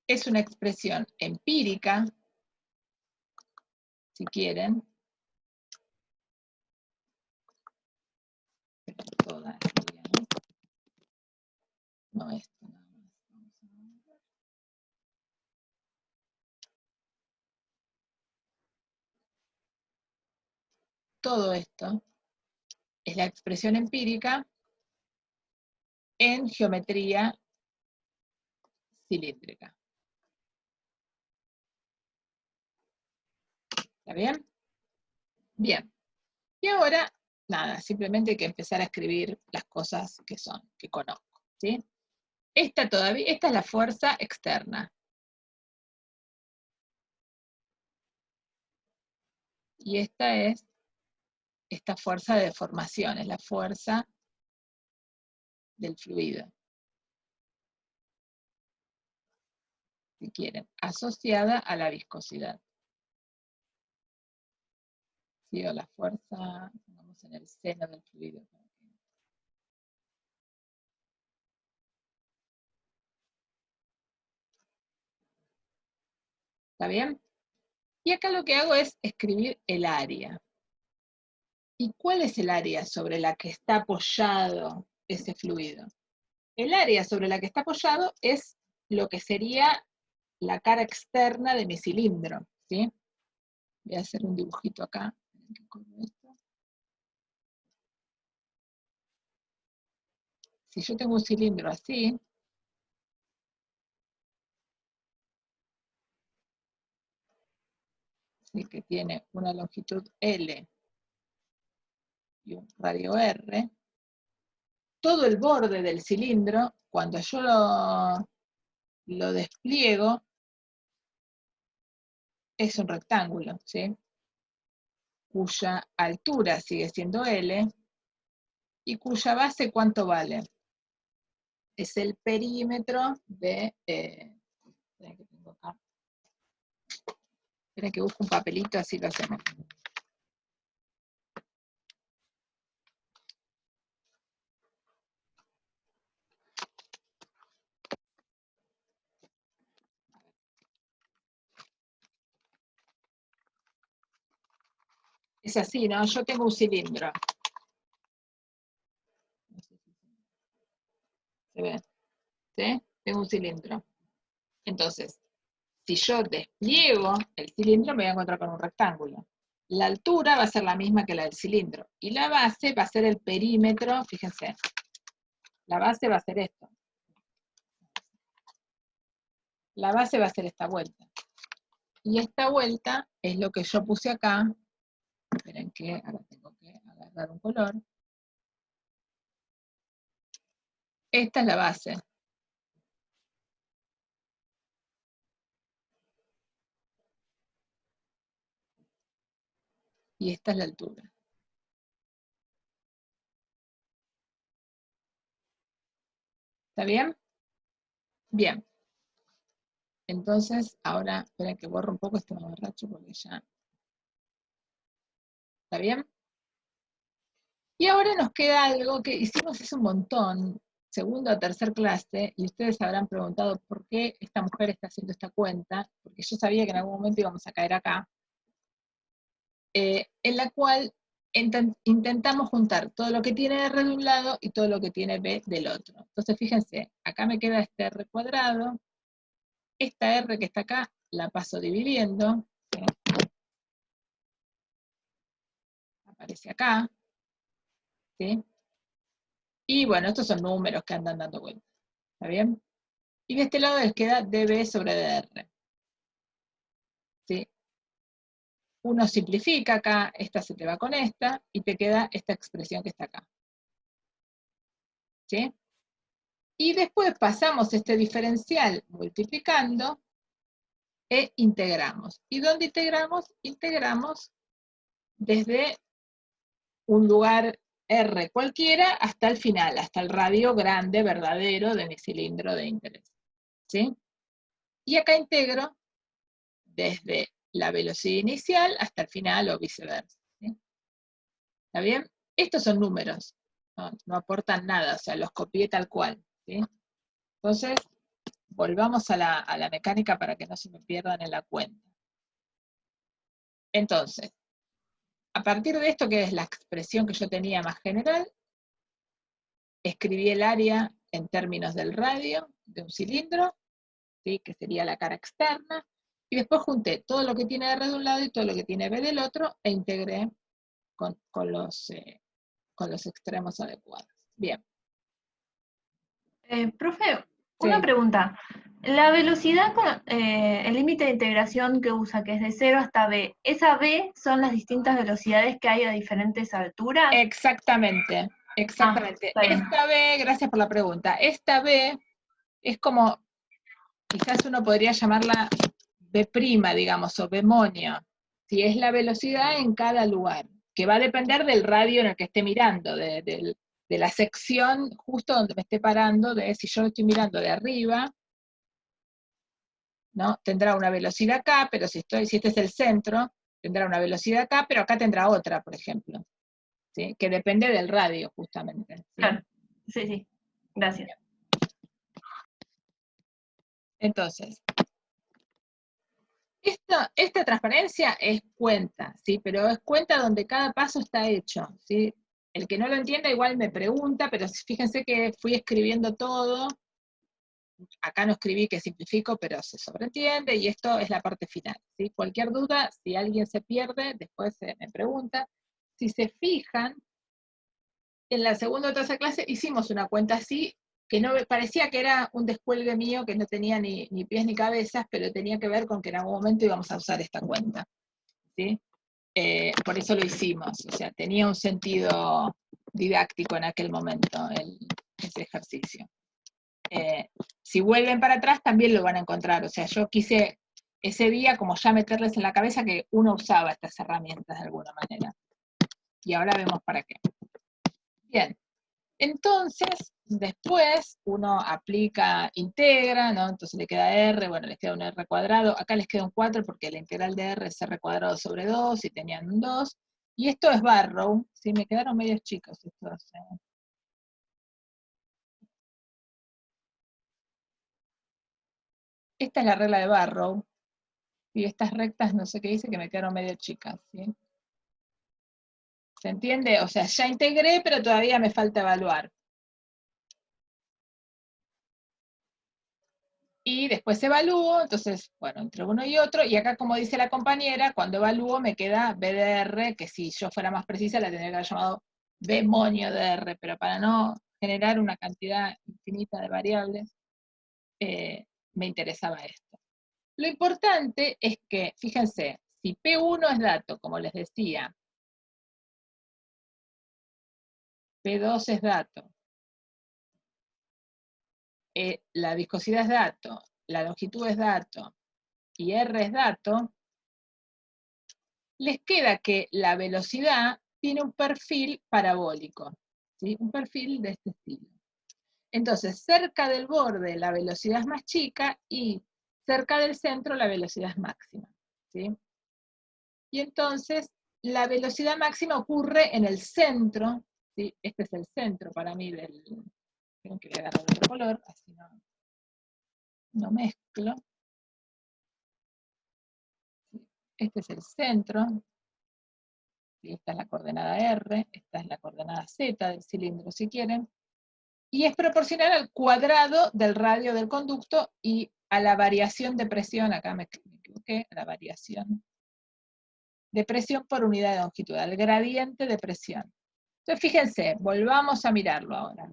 es una expresión empírica, si quieren, toda, no esto nada más. Todo esto es la expresión empírica en geometría cilíndrica. ¿Está bien? Bien. Y ahora, nada, simplemente hay que empezar a escribir las cosas que son, que conozco, ¿sí? Esta es la fuerza externa. Y esta es esta fuerza de deformación, es la fuerza del fluido, si quieren, asociada a la viscosidad. ¿Sí? O la fuerza, pongamos en el seno del fluido. ¿Está bien? Y acá lo que hago es escribir el área. ¿Y cuál es el área sobre la que está apoyado ese fluido? El área sobre la que está apoyado es lo que sería la cara externa de mi cilindro, ¿sí? Voy a hacer un dibujito acá. Si yo tengo un cilindro así, ¿sí? Que tiene una longitud L y un radio R, todo el borde del cilindro, cuando yo lo despliego, es un rectángulo, ¿sí? Cuya altura sigue siendo L, y cuya base, ¿cuánto vale? Es el perímetro de... esperen que tengo acá. Esperen que busco un papelito, así lo hacemos. Es así, ¿no? Yo tengo un cilindro. No sé si se ve. ¿Sí? Tengo un cilindro. Entonces, si yo despliego el cilindro, me voy a encontrar con un rectángulo. La altura va a ser la misma que la del cilindro. Y la base va a ser el perímetro, fíjense. La base va a ser esto. La base va a ser esta vuelta. Y esta vuelta es lo que yo puse acá. Esperen que ahora tengo que agarrar un color. Esta es la base. Y esta es la altura. ¿Está bien? Bien. Entonces, ahora, esperen que borro un poco este mamarracho porque ya... ¿Está bien? Y ahora nos queda algo que hicimos hace un montón, segundo o tercer clase, y ustedes habrán preguntado por qué esta mujer está haciendo esta cuenta, porque yo sabía que en algún momento íbamos a caer acá, en la cual intentamos juntar todo lo que tiene R de un lado y todo lo que tiene B del otro. Entonces, fíjense, acá me queda este R cuadrado, esta R que está acá la paso dividiendo, ¿sí? Aparece acá, ¿sí? Y bueno, estos son números que andan dando vueltas, ¿está bien? Y de este lado les queda dB sobre dr, ¿sí? Uno simplifica acá, esta se te va con esta, y te queda esta expresión que está acá, ¿sí? Y después pasamos este diferencial multiplicando e integramos. ¿Y dónde integramos? Integramos desde un lugar R cualquiera hasta el final, hasta el radio grande, verdadero de mi cilindro de interés, ¿sí? Y acá integro desde la velocidad inicial hasta el final o viceversa, ¿sí? ¿Está bien? Estos son números, no aportan nada, o sea, los copié tal cual, ¿sí? Entonces, volvamos a la mecánica para que no se me pierdan en la cuenta. Entonces, a partir de esto, que es la expresión que yo tenía más general, escribí el área en términos del radio de un cilindro, ¿sí? Que sería la cara externa, y después junté todo lo que tiene R de un lado y todo lo que tiene B del otro, e integré con los extremos adecuados. Bien. Profe, una Sí. pregunta. La velocidad, el límite de integración que usa, que es de 0 hasta B, ¿esa B son las distintas velocidades que hay a diferentes alturas? Exactamente, exactamente. Está bien. Esta B, gracias por la pregunta, esta B es como, quizás uno podría llamarla B', digamos, o bemonio, si es la velocidad en cada lugar, que va a depender del radio en el que esté mirando, de la sección justo donde me esté parando, de si yo estoy mirando de arriba, ¿no? Tendrá una velocidad acá, pero si este es el centro, tendrá una velocidad acá, pero acá tendrá otra, por ejemplo, ¿sí? Que depende del radio, justamente, ¿sí? Claro. Sí, sí. Gracias. Entonces, esta transparencia es cuenta, ¿sí? Pero es cuenta donde cada paso está hecho, ¿sí? El que no lo entienda igual me pregunta, pero fíjense que fui escribiendo todo. Acá no escribí que simplifico, pero se sobreentiende, y esto es la parte final, ¿sí? Cualquier duda, si alguien se pierde, después me pregunta. Si se fijan, en la segunda o tercera clase hicimos una cuenta así, que no parecía que era un descuelgue mío, que no tenía ni pies ni cabezas, pero tenía que ver con que en algún momento íbamos a usar esta cuenta, ¿sí? Por eso lo hicimos, o sea, tenía un sentido didáctico en aquel momento ese ejercicio. Si vuelven para atrás también lo van a encontrar, o sea, yo quise ese día como ya meterles en la cabeza que uno usaba estas herramientas de alguna manera. Y ahora vemos para qué. Bien, entonces, después uno aplica, integra, ¿no? Entonces le queda R, bueno, les queda un R cuadrado, acá les queda un 4 porque la integral de R es R cuadrado sobre 2, y tenían un 2, y esto es Barrow, ¿sí? Me quedaron medios chicos estos. Esta es la regla de Barrow, y estas rectas no sé qué dice, que me quedaron medio chicas, ¿sí? ¿Se entiende? O sea, ya integré, pero todavía me falta evaluar. Y después evalúo, entonces, bueno, entre uno y otro, y acá como dice la compañera, cuando evalúo me queda B de R, que si yo fuera más precisa la tendría que haber llamado bemonio de R, pero para no generar una cantidad infinita de variables, me interesaba esto. Lo importante es que, fíjense, si P1 es dato, como les decía, P2 es dato, la viscosidad es dato, la longitud es dato, y R es dato, les queda que la velocidad tiene un perfil parabólico, ¿sí? Un perfil de este estilo. Entonces, cerca del borde la velocidad es más chica y cerca del centro la velocidad es máxima, ¿sí? Y entonces, la velocidad máxima ocurre en el centro, ¿sí? Este es el centro para mí del... Tengo que agarrar otro color, así no mezclo. Este es el centro, ¿sí? Esta es la coordenada R, esta es la coordenada Z del cilindro si quieren, y es proporcional al cuadrado del radio del conducto y a la variación de presión, acá me equivoqué, la variación de presión por unidad de longitud, al gradiente de presión. Entonces fíjense, volvamos a mirarlo ahora.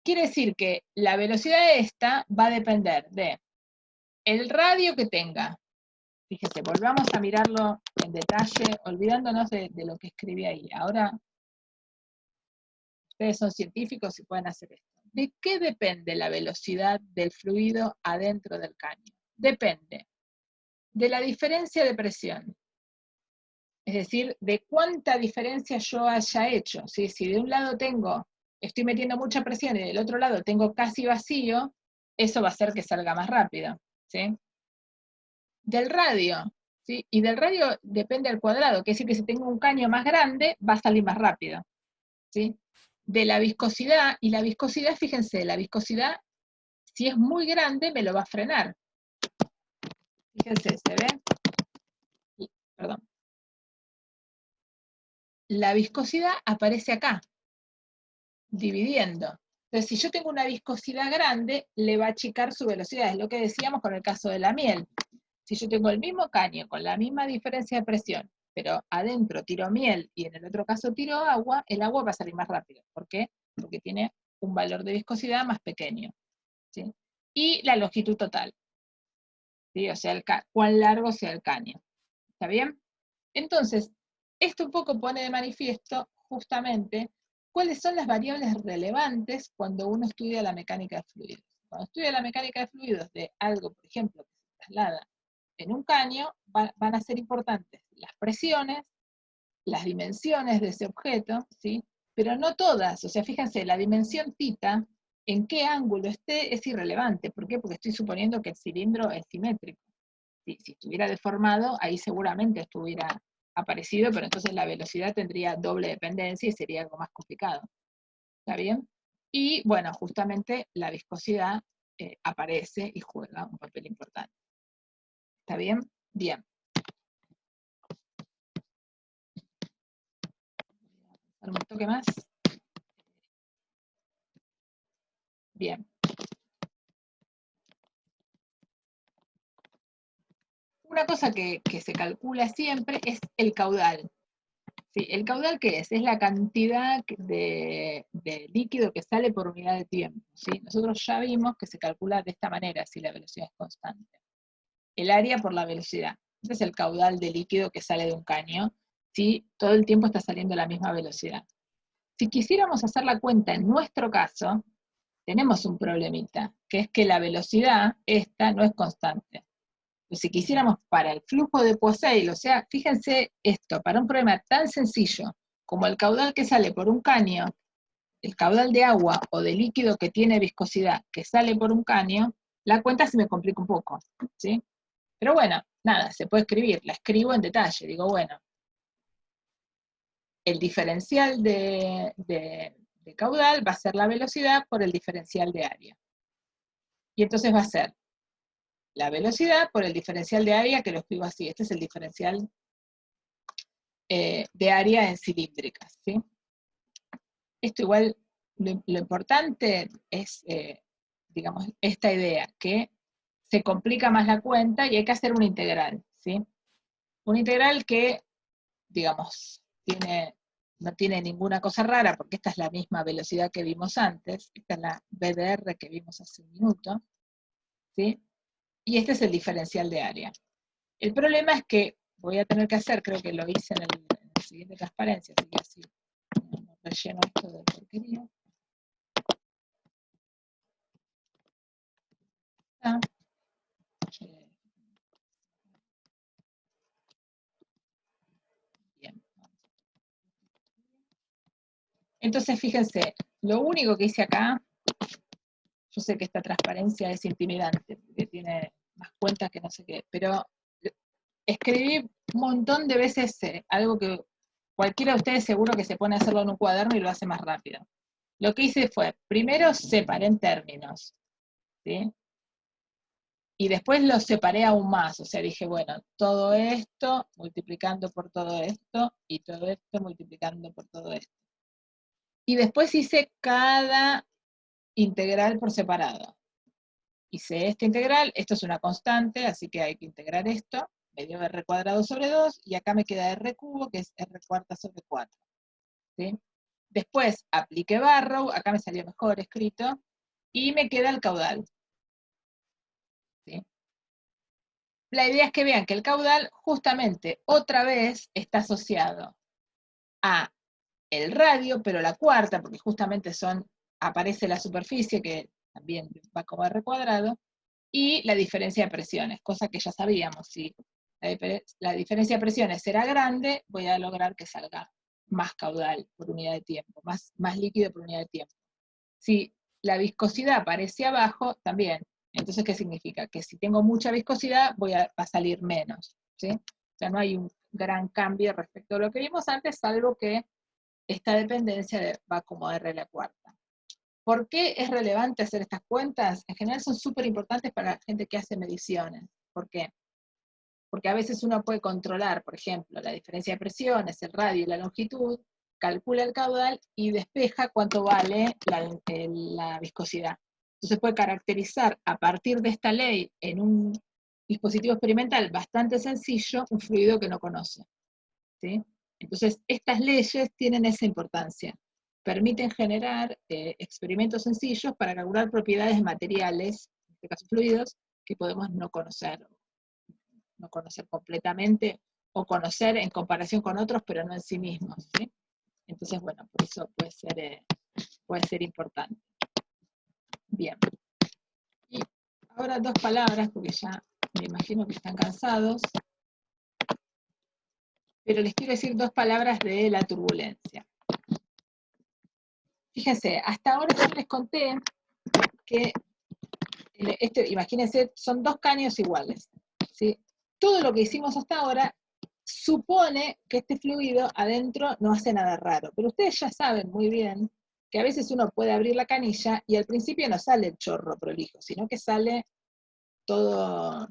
Quiere decir que la velocidad de esta va a depender de el radio que tenga. Fíjense, volvamos a mirarlo en detalle, olvidándonos de lo que escribí ahí. Ahora, ustedes son científicos y pueden hacer esto. ¿De qué depende la velocidad del fluido adentro del caño? Depende de la diferencia de presión. Es decir, de cuánta diferencia yo haya hecho. ¿Sí? Si de un lado estoy metiendo mucha presión y del otro lado tengo casi vacío, eso va a hacer que salga más rápido. ¿Sí? Del radio, ¿sí? Y del radio depende del cuadrado, que es decir que si tengo un caño más grande, va a salir más rápido. ¿Sí? De la viscosidad, y la viscosidad, fíjense, la viscosidad, si es muy grande, me lo va a frenar. Fíjense, ¿se ve? Perdón. La viscosidad aparece acá, dividiendo. Entonces, si yo tengo una viscosidad grande, le va a achicar su velocidad. Es lo que decíamos con el caso de la miel. Si yo tengo el mismo caño, con la misma diferencia de presión, pero adentro tiro miel y en el otro caso tiro agua, el agua va a salir más rápido. ¿Por qué? Porque tiene un valor de viscosidad más pequeño. ¿Sí? Y la longitud total. ¿Sí? O sea, cuán largo sea el caño. ¿Está bien? Entonces, esto un poco pone de manifiesto justamente cuáles son las variables relevantes cuando uno estudia la mecánica de fluidos. Cuando estudia la mecánica de fluidos de algo, por ejemplo, que se traslada en un caño, van a ser importantes las presiones, las dimensiones de ese objeto, ¿sí? Pero no todas. O sea, fíjense, la dimensión θ, en qué ángulo esté, es irrelevante. ¿Por qué? Porque estoy suponiendo que el cilindro es simétrico. Si estuviera deformado, ahí seguramente estuviera aparecido, pero entonces la velocidad tendría doble dependencia y sería algo más complicado. ¿Está bien? Y bueno, justamente la viscosidad aparece y juega un papel importante. ¿Está bien? Bien. ¿Un toque más? Bien. Una cosa que se calcula siempre es el caudal. ¿Sí? ¿El caudal qué es? Es la cantidad de líquido que sale por unidad de tiempo. ¿Sí? Nosotros ya vimos que se calcula de esta manera si la velocidad es constante. El área por la velocidad. Ese es el caudal de líquido que sale de un caño, si todo el tiempo está saliendo a la misma velocidad. Si quisiéramos hacer la cuenta en nuestro caso, tenemos un problemita, que es que la velocidad esta no es constante. Si quisiéramos para el flujo de Poiseuille, o sea, fíjense esto, para un problema tan sencillo como el caudal que sale por un caño, el caudal de agua o de líquido que tiene viscosidad que sale por un caño, la cuenta se me complica un poco, ¿sí? Pero bueno, nada, se puede escribir, la escribo en detalle, digo, bueno, el diferencial de caudal va a ser la velocidad por el diferencial de área. Y entonces va a ser la velocidad por el diferencial de área, que lo escribo así, este es el diferencial de área en cilíndricas, ¿sí? Esto igual, lo importante es, digamos, esta idea, que se complica más la cuenta y hay que hacer una integral, ¿sí? Una integral que, digamos, no tiene ninguna cosa rara, porque esta es la misma velocidad que vimos antes, esta es la BDR que vimos hace un minuto, ¿sí? Y este es el diferencial de área. El problema es que voy a tener que hacer, creo que lo hice en la siguiente transparencia, así que así no relleno esto de porquería. Ah. Bien. Entonces, fíjense, lo único que hice acá, yo sé que esta transparencia es intimidante, porque tiene más cuentas que no sé qué, pero escribí un montón de veces algo que cualquiera de ustedes seguro que se pone a hacerlo en un cuaderno y lo hace más rápido. Lo que hice fue, primero separé en términos, ¿sí? Y después los separé aún más, o sea, dije, bueno, todo esto multiplicando por todo esto, y todo esto multiplicando por todo esto. Y después hice cada integral por separado. Hice esta integral, esto es una constante, así que hay que integrar esto, me dio r cuadrado sobre 2, y acá me queda r cubo, que es r cuarta sobre 4. ¿Sí? Después apliqué Barrow, acá me salió mejor escrito, y me queda el caudal. ¿Sí? La idea es que vean que el caudal justamente otra vez está asociado a el radio, pero la cuarta, porque justamente aparece la superficie, que también va como r cuadrado, y la diferencia de presiones, cosa que ya sabíamos. Si la diferencia de presiones será grande, voy a lograr que salga más caudal por unidad de tiempo, más líquido por unidad de tiempo. Si la viscosidad aparece abajo, también. Entonces, ¿qué significa? Que si tengo mucha viscosidad, va a salir menos, ¿sí? O sea, no hay un gran cambio respecto a lo que vimos antes, salvo que esta dependencia va como R a la cuarta. ¿Por qué es relevante hacer estas cuentas? En general son súper importantes para la gente que hace mediciones. ¿Por qué? Porque a veces uno puede controlar, por ejemplo, la diferencia de presiones, el radio y la longitud, calcula el caudal y despeja cuánto vale la viscosidad. Entonces puede caracterizar a partir de esta ley en un dispositivo experimental bastante sencillo un fluido que no conoce, ¿sí? Entonces estas leyes tienen esa importancia. Permiten generar experimentos sencillos para calcular propiedades de materiales, en este caso fluidos, que podemos no conocer completamente, o conocer en comparación con otros, pero no en sí mismos, ¿sí? Entonces, bueno, por eso puede ser importante. Bien. Y ahora dos palabras, porque ya me imagino que están cansados, pero les quiero decir dos palabras de la turbulencia. Fíjense, hasta ahora yo les conté que, imagínense, son dos caños iguales, ¿sí? Todo lo que hicimos hasta ahora supone que este fluido adentro no hace nada raro, pero ustedes ya saben muy bien que a veces uno puede abrir la canilla y al principio no sale el chorro prolijo, sino que sale todo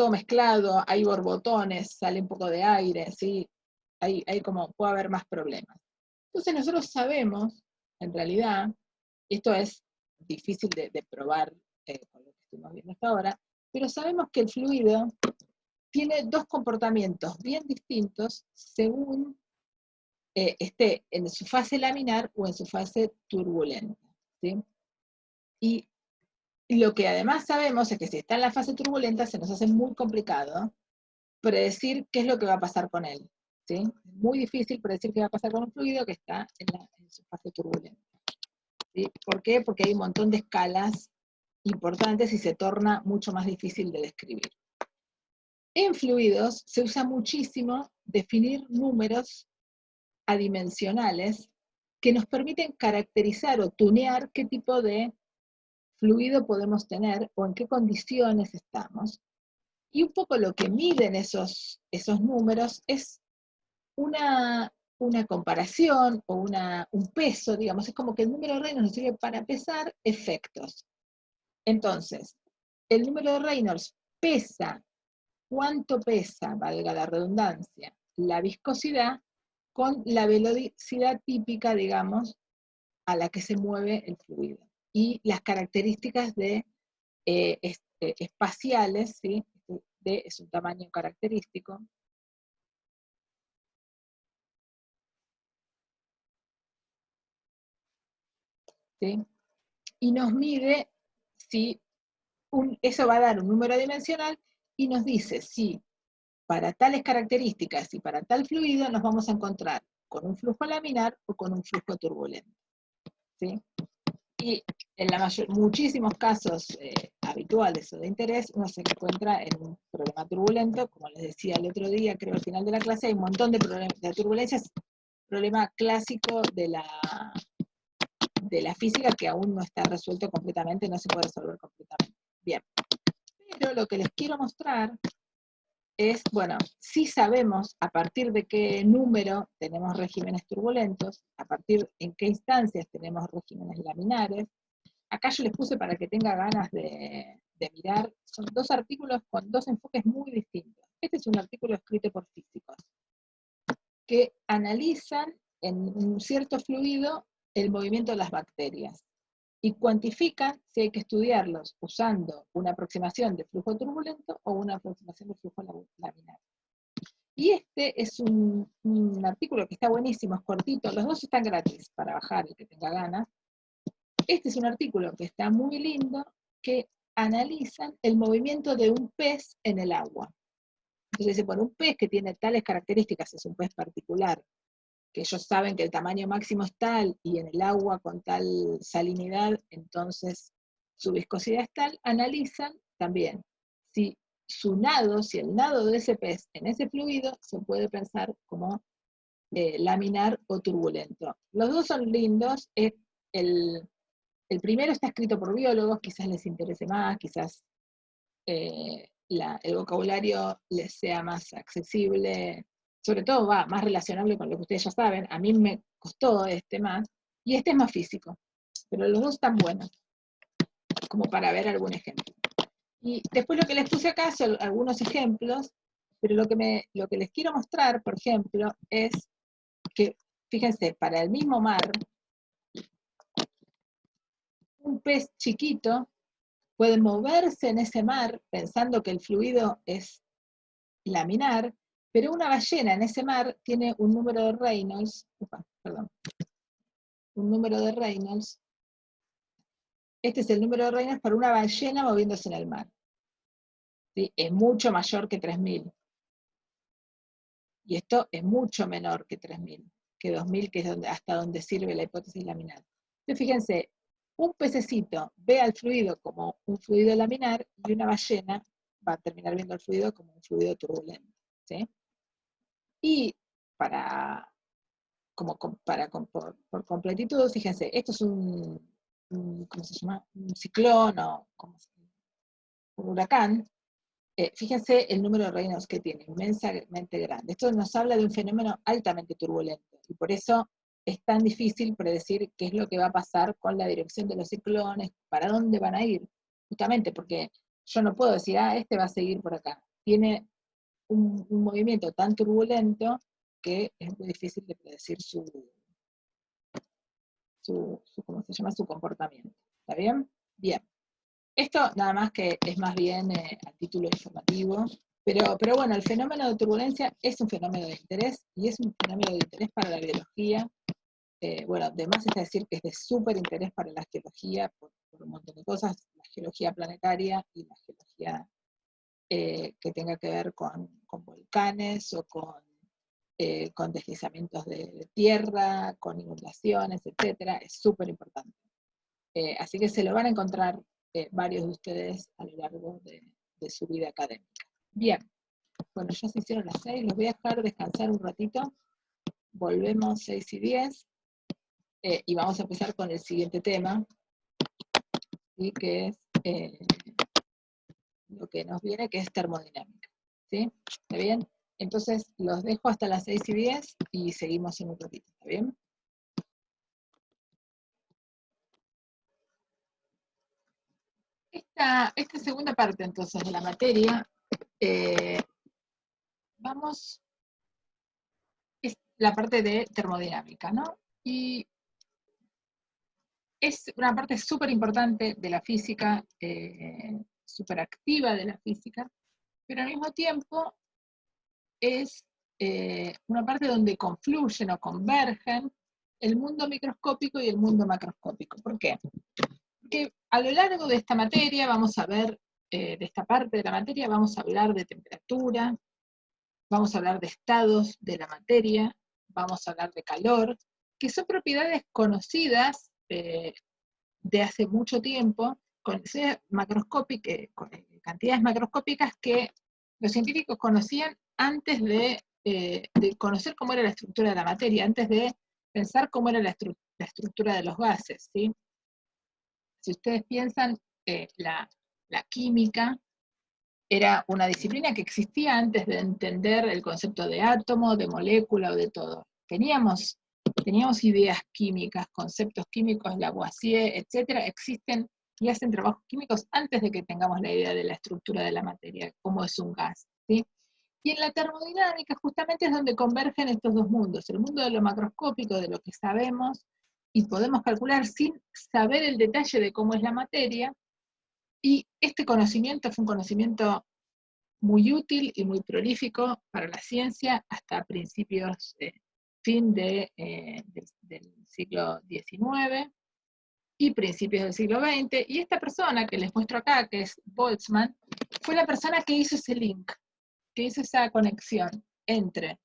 mezclado, hay borbotones, sale un poco de aire, ¿sí? Puede haber más problemas. Entonces nosotros sabemos, en realidad, esto es difícil de probar con lo que estuvimos viendo hasta ahora, pero sabemos que el fluido tiene dos comportamientos bien distintos según esté en su fase laminar o en su fase turbulenta, ¿sí? Y lo que además sabemos es que si está en la fase turbulenta se nos hace muy complicado predecir qué es lo que va a pasar con él, ¿sí? Es muy difícil predecir qué va a pasar con un fluido que está en su fase turbulenta, ¿sí? ¿Por qué? Porque hay un montón de escalas importantes y se torna mucho más difícil de describir. En fluidos se usa muchísimo definir números adimensionales que nos permiten caracterizar o tunear qué tipo de fluido podemos tener o en qué condiciones estamos. Y un poco lo que miden esos números es una comparación o un peso, digamos, es como que el número de Reynolds nos sirve para pesar efectos. Entonces, el número de Reynolds pesa, cuánto pesa, valga la redundancia, la viscosidad con la velocidad típica, digamos, a la que se mueve el fluido. Y las características espaciales, ¿sí? Es un tamaño característico. ¿Sí? Y nos mide si eso va a dar un número dimensional y nos dice si para tales características y para tal fluido nos vamos a encontrar con un flujo laminar o con un flujo turbulento. ¿Sí? Y en muchísimos casos habituales o de interés, uno se encuentra en un problema turbulento, como les decía el otro día, creo al final de la clase, hay un montón de turbulencias, problema clásico de la física que aún no está resuelto completamente, no se puede resolver completamente. Bien, pero lo que les quiero mostrar es, bueno, sí sabemos a partir de qué número tenemos regímenes turbulentos, a partir en qué instancias tenemos regímenes laminares. Acá yo les puse para que tenga ganas de mirar, son dos artículos con dos enfoques muy distintos. Este es un artículo escrito por físicos, que analizan en un cierto fluido el movimiento de las bacterias y cuantifican si hay que estudiarlos usando una aproximación de flujo turbulento o una aproximación de flujo laminar. Y este es un artículo que está buenísimo, es cortito, los dos están gratis para bajar el que tenga ganas. Este es un artículo que está muy lindo, que analizan el movimiento de un pez en el agua. Entonces dice, bueno, un pez que tiene tales características, es un pez particular, que ellos saben que el tamaño máximo es tal, y en el agua con tal salinidad, entonces su viscosidad es tal, analizan también si si el nado de ese pez en ese fluido se puede pensar como laminar o turbulento. Los dos son lindos, el primero está escrito por biólogos, quizás les interese más, quizás el vocabulario les sea más accesible, sobre todo va más relacionable con lo que ustedes ya saben. A mí me costó más, y este es más físico, pero los dos están buenos, como para ver algún ejemplo. Y después lo que les puse acá son algunos ejemplos, pero lo que les quiero mostrar, por ejemplo, es que, fíjense, para el mismo mar, un pez chiquito puede moverse en ese mar pensando que el fluido es laminar, pero una ballena en ese mar tiene un número de Reynolds, un número de Reynolds, este es el número de Reynolds para una ballena moviéndose en el mar. ¿Sí? Es mucho mayor que 3000. Y esto es mucho menor que 3000, que 2000, que es hasta donde sirve la hipótesis laminar. Entonces, fíjense, un pececito ve al fluido como un fluido laminar y una ballena va a terminar viendo el fluido como un fluido turbulento. ¿Sí? Y por completitud, fíjense, esto es ¿cómo se llama? Un ciclón o un huracán. Fíjense el número de Reynolds que tiene, inmensamente grande. Esto nos habla de un fenómeno altamente turbulento, y por eso es tan difícil predecir qué es lo que va a pasar con la dirección de los ciclones, para dónde van a ir, justamente porque yo no puedo decir, este va a seguir por acá. Tiene un movimiento tan turbulento que es muy difícil de predecir ¿cómo se llama? Su comportamiento. ¿Está bien? Bien. Esto nada más que es más bien a título informativo, pero bueno, el fenómeno de turbulencia es un fenómeno de interés, y es un fenómeno de interés para la biología. Bueno, además es decir que es de súper interés para la geología, por un montón de cosas, la geología planetaria y la geología que tenga que ver con volcanes o con deslizamientos de tierra, con inundaciones, etcétera, es súper importante. Así que se lo van a encontrar varios de ustedes a lo largo de su vida académica. Bien, bueno, ya se hicieron las 6, los voy a dejar descansar un ratito. Volvemos 6 y 10, y vamos a empezar con el siguiente tema, ¿sí? Que es lo que nos viene, que es termodinámica. ¿Sí? ¿Está bien? Entonces los dejo hasta las 6 y 10 y seguimos en un ratito. ¿Está bien? Esta segunda parte, entonces, de la materia, es la parte de termodinámica, ¿no? Y es una parte súper importante de la física, súper activa de la física, pero al mismo tiempo es una parte donde confluyen o convergen el mundo microscópico y el mundo macroscópico. ¿Por qué? Porque a lo largo de esta materia vamos a ver, de esta parte de la materia, vamos a hablar de temperatura, vamos a hablar de estados de la materia, vamos a hablar de calor, que son propiedades conocidas de hace mucho tiempo, con cantidades macroscópicas que los científicos conocían antes de conocer cómo era la estructura de la materia, antes de pensar cómo era la estructura de los gases, ¿sí? Si ustedes piensan, la química era una disciplina que existía antes de entender el concepto de átomo, de molécula o de todo. Teníamos ideas químicas, conceptos químicos, Lavoisier, etcétera, existen y hacen trabajos químicos antes de que tengamos la idea de la estructura de la materia, cómo es un gas, ¿sí? Y en la termodinámica justamente es donde convergen estos dos mundos, el mundo de lo macroscópico, de lo que sabemos y podemos calcular sin saber el detalle de cómo es la materia, y este conocimiento fue un conocimiento muy útil y muy prolífico para la ciencia hasta principios, fin del siglo XIX y principios del siglo XX, y esta persona que les muestro acá, que es Boltzmann, fue la persona que hizo ese link, que hizo esa conexión entre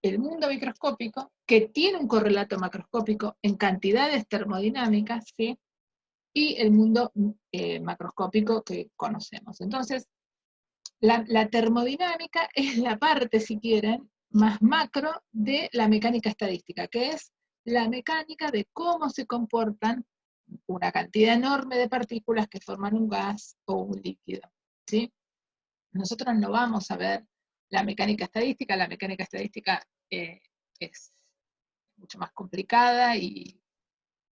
el mundo microscópico, que tiene un correlato macroscópico en cantidades termodinámicas, ¿sí? Y el mundo macroscópico que conocemos. Entonces, la termodinámica es la parte, si quieren, más macro de la mecánica estadística, que es la mecánica de cómo se comportan una cantidad enorme de partículas que forman un gas o un líquido, ¿sí? Nosotros no vamos a ver la mecánica estadística es mucho más complicada y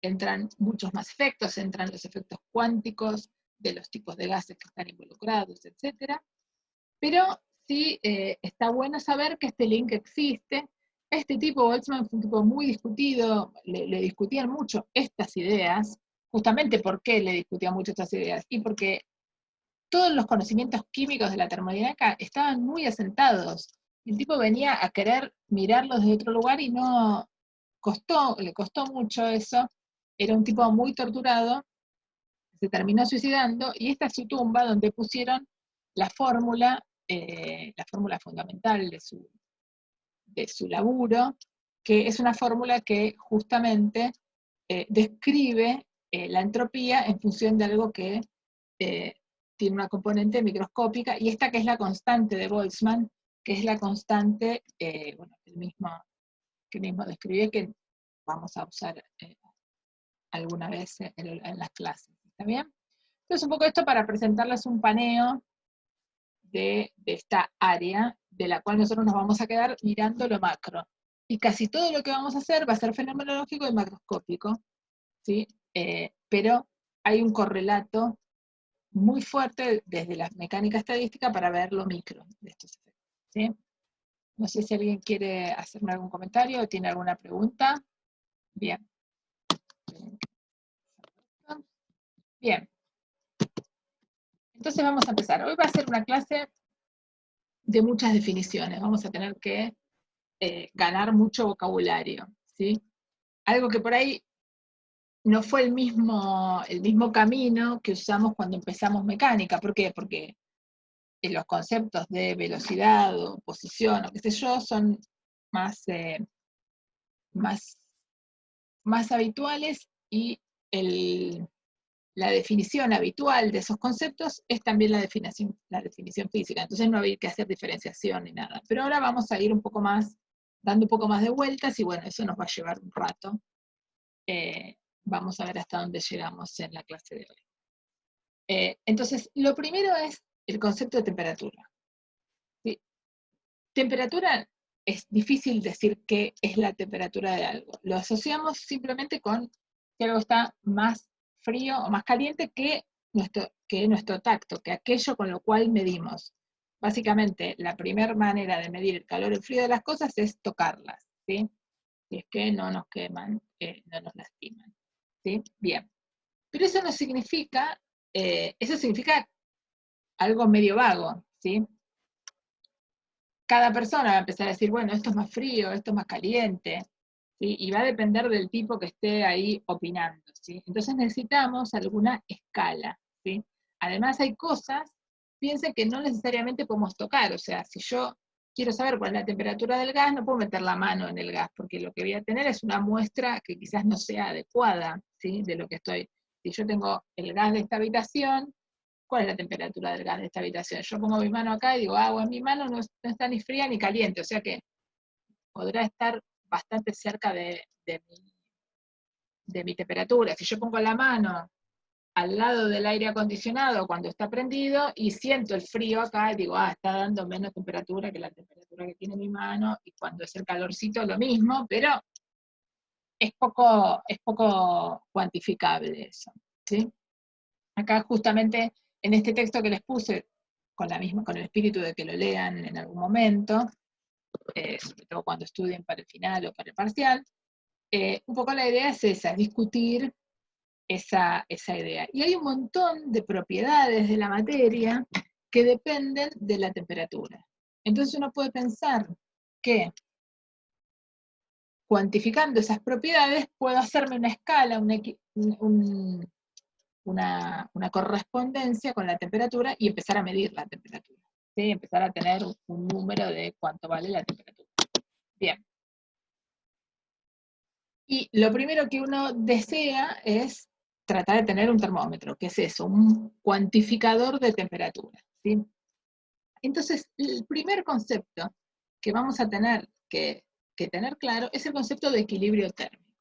entran muchos más efectos, entran los efectos cuánticos de los tipos de gases que están involucrados, etc. Pero sí está bueno saber que este link existe. Este tipo, Boltzmann, fue un tipo muy discutido, le discutían mucho estas ideas. Justamente, ¿por qué le discutían mucho estas ideas? Y porque todos los conocimientos químicos de la termodinámica estaban muy asentados. El tipo venía a querer mirarlos desde otro lugar y le costó mucho eso. Era un tipo muy torturado, se terminó suicidando, y esta es su tumba donde pusieron la fórmula fundamental de su laburo, que es una fórmula que justamente describe la entropía en función de algo que tiene una componente microscópica, y esta que es la constante de Boltzmann, que es la constante, bueno, que mismo describe, que vamos a usar alguna vez en las clases. ¿Está bien? Entonces, un poco esto para presentarles un paneo de esta área, de la cual nosotros nos vamos a quedar mirando lo macro. Y casi todo lo que vamos a hacer va a ser fenomenológico y macroscópico, ¿sí? Pero hay un correlato muy fuerte desde la mecánica estadística para ver lo micro de estos efectos, ¿sí? No sé si alguien quiere hacerme algún comentario o tiene alguna pregunta. Bien. Bien. Entonces vamos a empezar. Hoy va a ser una clase de muchas definiciones. Vamos a tener que ganar mucho vocabulario, ¿sí? Algo que por ahí no fue el mismo camino que usamos cuando empezamos mecánica. ¿Por qué? Porque los conceptos de velocidad o posición o qué sé yo son más, más habituales, y la definición habitual de esos conceptos es también la definición física, entonces no había que hacer diferenciación ni nada. Pero ahora vamos a ir un poco más, dando un poco más de vueltas, y bueno, eso nos va a llevar un rato. Vamos a ver hasta dónde llegamos en la clase de hoy. Entonces, lo primero es el concepto de temperatura. ¿Sí? Temperatura, es difícil decir qué es la temperatura de algo. Lo asociamos simplemente con que algo está más frío o más caliente que nuestro tacto, que aquello con lo cual medimos. Básicamente, la primera manera de medir el calor y el frío de las cosas es tocarlas, ¿sí? Si es que no nos queman, no nos lastiman, ¿sí? Bien. Pero eso no significa, eso significa algo medio vago, ¿sí? Cada persona va a empezar a decir, bueno, esto es más frío, esto es más caliente, ¿sí? Y va a depender del tipo que esté ahí opinando, ¿sí? Entonces necesitamos alguna escala, ¿sí? Además hay cosas, piensen que no necesariamente podemos tocar, o sea, si yo quiero saber cuál es la temperatura del gas, no puedo meter la mano en el gas, porque lo que voy a tener es una muestra que quizás no sea adecuada, ¿sí? De lo que estoy. Si yo tengo el gas de esta habitación, ¿cuál es la temperatura del gas de esta habitación? Yo pongo mi mano acá y digo, bueno, mi mano no está ni fría ni caliente, o sea que podrá estar bastante cerca de mi temperatura. Si yo pongo la mano al lado del aire acondicionado cuando está prendido y siento el frío acá, y digo, está dando menos temperatura que la temperatura que tiene mi mano, y cuando es el calorcito lo mismo, pero es poco cuantificable eso, ¿sí? Acá justamente en este texto que les puse, con el espíritu de que lo lean en algún momento, sobre todo cuando estudien para el final o para el parcial, un poco la idea es esa, discutir esa idea. Y hay un montón de propiedades de la materia que dependen de la temperatura. Entonces uno puede pensar que cuantificando esas propiedades puedo hacerme una escala, una correspondencia con la temperatura y empezar a medir la temperatura. ¿Sí? Empezar a tener un número de cuánto vale la temperatura. Bien. Y lo primero que uno desea es tratar de tener un termómetro, que es eso, un cuantificador de temperatura, ¿sí? Entonces, el primer concepto que vamos a tener que tener claro es el concepto de equilibrio térmico.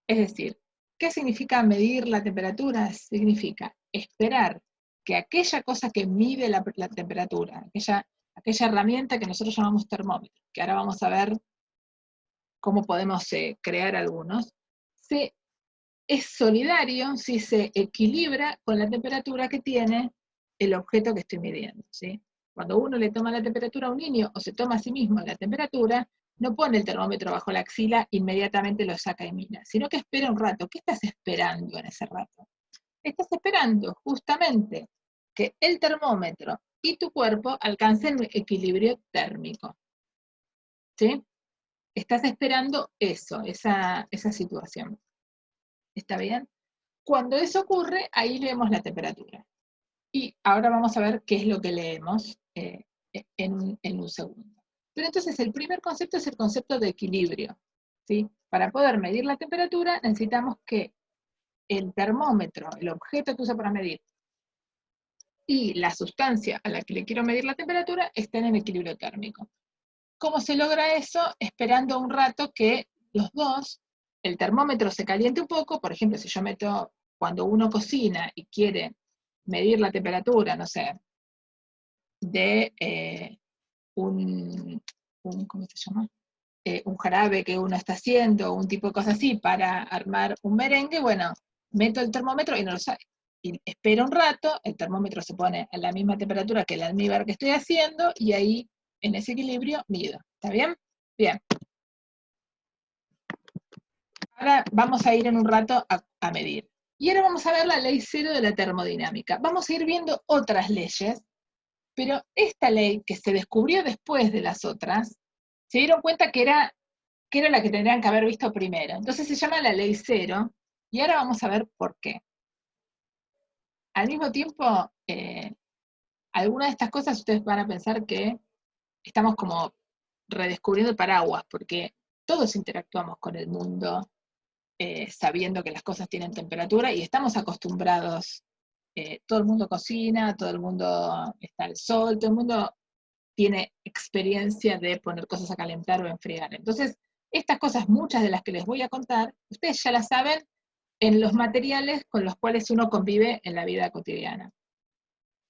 Es decir, ¿qué significa medir la temperatura? Significa esperar que aquella cosa que mide la temperatura, aquella herramienta que nosotros llamamos termómetro, que ahora vamos a ver cómo podemos crear algunos, es solidario si se equilibra con la temperatura que tiene el objeto que estoy midiendo, ¿sí? Cuando uno le toma la temperatura a un niño o se toma a sí mismo la temperatura, no pone el termómetro bajo la axila, inmediatamente lo saca y mira, sino que espera un rato. ¿Qué estás esperando en ese rato? Estás esperando justamente que el termómetro y tu cuerpo alcancen un equilibrio térmico, ¿sí? Estás esperando eso, esa situación. ¿Está bien? Cuando eso ocurre, ahí leemos la temperatura. Y ahora vamos a ver qué es lo que leemos en un segundo. Pero entonces el primer concepto es el concepto de equilibrio, ¿sí? Para poder medir la temperatura necesitamos que el termómetro, el objeto que uso para medir, y la sustancia a la que le quiero medir la temperatura estén en equilibrio térmico. ¿Cómo se logra eso? Esperando un rato que los dos, el termómetro se caliente un poco. Por ejemplo, si yo meto, cuando uno cocina y quiere medir la temperatura, no sé, de ¿cómo se llama? Un jarabe que uno está haciendo, un tipo de cosa así, para armar un merengue, bueno, meto el termómetro y no lo sabe. Y espero un rato, el termómetro se pone a la misma temperatura que el almíbar que estoy haciendo, y ahí, en ese equilibrio, mido. ¿Está bien? Bien. Ahora vamos a ir en un rato a medir. Y ahora vamos a ver la ley cero de la termodinámica. Vamos a ir viendo otras leyes, pero esta ley que se descubrió después de las otras, se dieron cuenta que era la que tendrían que haber visto primero. Entonces se llama la ley cero, y ahora vamos a ver por qué. Al mismo tiempo, algunas de estas cosas ustedes van a pensar que estamos como redescubriendo el paraguas, porque todos interactuamos con el mundo sabiendo que las cosas tienen temperatura y estamos acostumbrados, todo el mundo cocina, todo el mundo está al sol, todo el mundo tiene experiencia de poner cosas a calentar o enfriar. Entonces, estas cosas, muchas de las que les voy a contar, ustedes ya las saben en los materiales con los cuales uno convive en la vida cotidiana.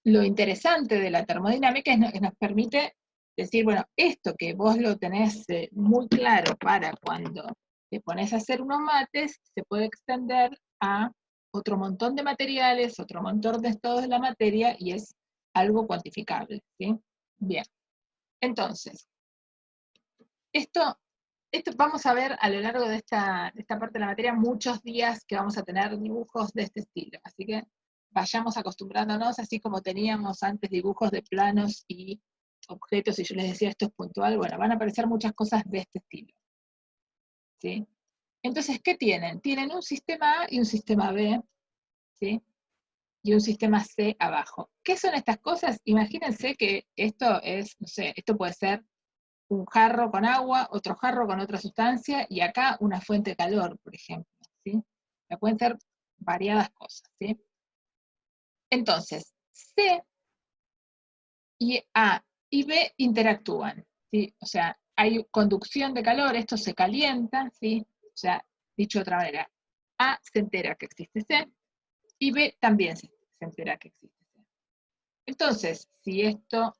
Lo interesante de la termodinámica es que nos permite decir, bueno, esto que vos lo tenés muy claro para cuando te pones a hacer unos mates, se puede extender a otro montón de materiales, otro montón de estados de la materia, y es algo cuantificable, ¿sí? Bien, entonces, esto vamos a ver a lo largo de esta parte de la materia muchos días que vamos a tener dibujos de este estilo, así que vayamos acostumbrándonos, así como teníamos antes dibujos de planos y objetos, y yo les decía esto es puntual, bueno, van a aparecer muchas cosas de este estilo, ¿sí? Entonces, ¿qué tienen? Tienen un sistema A y un sistema B, ¿sí? Y un sistema C abajo. ¿Qué son estas cosas? Imagínense que esto es, no sé, esto puede ser un jarro con agua, otro jarro con otra sustancia, y acá una fuente de calor, por ejemplo, ¿sí? Pueden ser variadas cosas, ¿sí? Entonces, C y A y B interactúan, ¿sí? O sea, hay conducción de calor, esto se calienta, ¿sí? O sea, dicho de otra manera, A se entera que existe C, y B también se entera que existe C. Entonces, si esto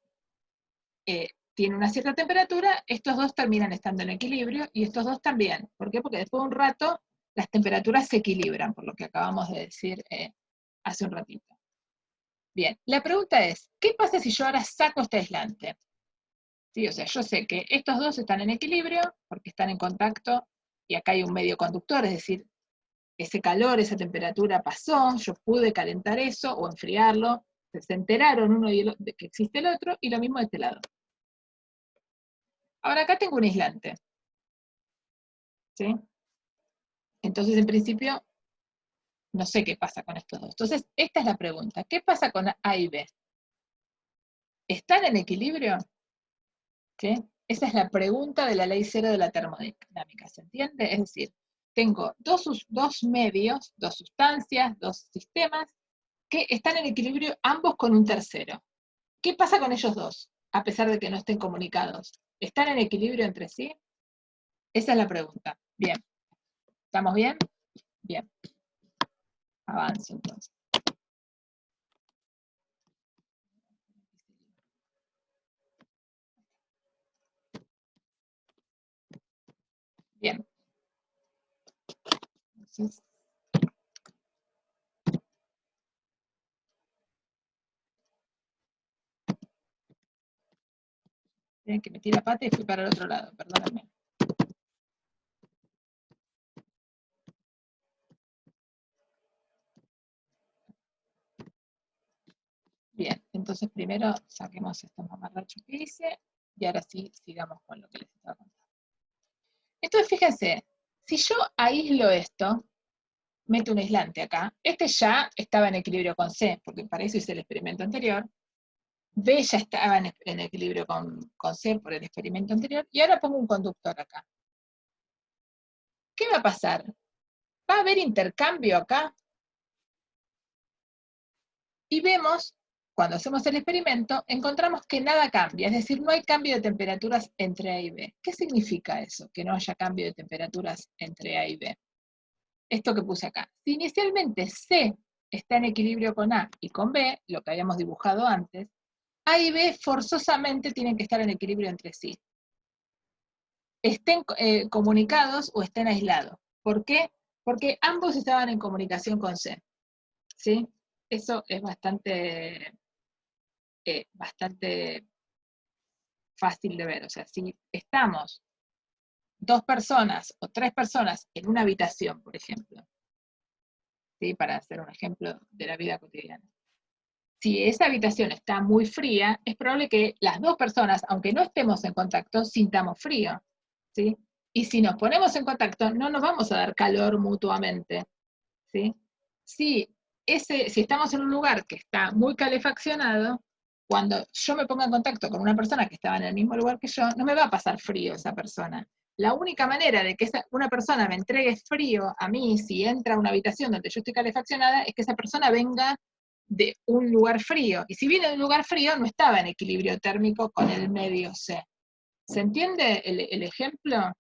tiene una cierta temperatura, estos dos terminan estando en equilibrio, y estos dos también. ¿Por qué? Porque después de un rato, las temperaturas se equilibran, por lo que acabamos de decir hace un ratito. Bien, la pregunta es, ¿qué pasa si yo ahora saco este aislante? ¿Sí? O sea, yo sé que estos dos están en equilibrio, porque están en contacto, y acá hay un medio conductor, es decir, ese calor, esa temperatura pasó, yo pude calentar eso o enfriarlo, se enteraron uno y de que existe el otro, y lo mismo de este lado. Ahora acá tengo un aislante, ¿sí? Entonces, en principio, no sé qué pasa con estos dos. Entonces, esta es la pregunta. ¿Qué pasa con A y B? ¿Están en equilibrio? ¿Sí? Esa es la pregunta de la ley cero de la termodinámica, ¿se entiende? Es decir, tengo dos medios, dos sustancias, dos sistemas, que están en equilibrio ambos con un tercero. ¿Qué pasa con ellos dos, a pesar de que no estén comunicados? ¿Están en equilibrio entre sí? Esa es la pregunta. Bien. ¿Estamos bien? Bien. Avanzo entonces. Bien. Entonces, miren que metí la pata y fui para el otro lado, perdónenme. Bien, entonces primero saquemos estos mamarrachos que hice, y ahora sí sigamos con lo que les estaba contando. Entonces fíjense, si yo aíslo esto, meto un aislante acá, este ya estaba en equilibrio con C, porque para eso hice el experimento anterior, B ya estaba en equilibrio con C por el experimento anterior, y ahora pongo un conductor acá. ¿Qué va a pasar? ¿Va a haber intercambio acá? Y vemos, cuando hacemos el experimento, encontramos que nada cambia, es decir, no hay cambio de temperaturas entre A y B. ¿Qué significa eso, que no haya cambio de temperaturas entre A y B? Esto que puse acá. Si inicialmente C está en equilibrio con A y con B, lo que habíamos dibujado antes, A y B forzosamente tienen que estar en equilibrio entre sí. Estén comunicados o estén aislados. ¿Por qué? Porque ambos estaban en comunicación con C. ¿Sí? Eso es bastante fácil de ver. O sea, si estamos 2 personas o 3 personas en una habitación, por ejemplo, ¿sí? Para hacer un ejemplo de la vida cotidiana. Si esa habitación está muy fría, es probable que las 2 personas, aunque no estemos en contacto, sintamos frío, ¿sí? Y si nos ponemos en contacto, no nos vamos a dar calor mutuamente, ¿sí? Si estamos en un lugar que está muy calefaccionado, cuando yo me ponga en contacto con una persona que estaba en el mismo lugar que yo, no me va a pasar frío esa persona. la única manera de que una persona me entregue frío a mí, si entra a una habitación donde yo estoy calefaccionada, es que esa persona venga de un lugar frío. Y si viene de un lugar frío, no estaba en equilibrio térmico con el medio C. ¿Se entiende el ejemplo?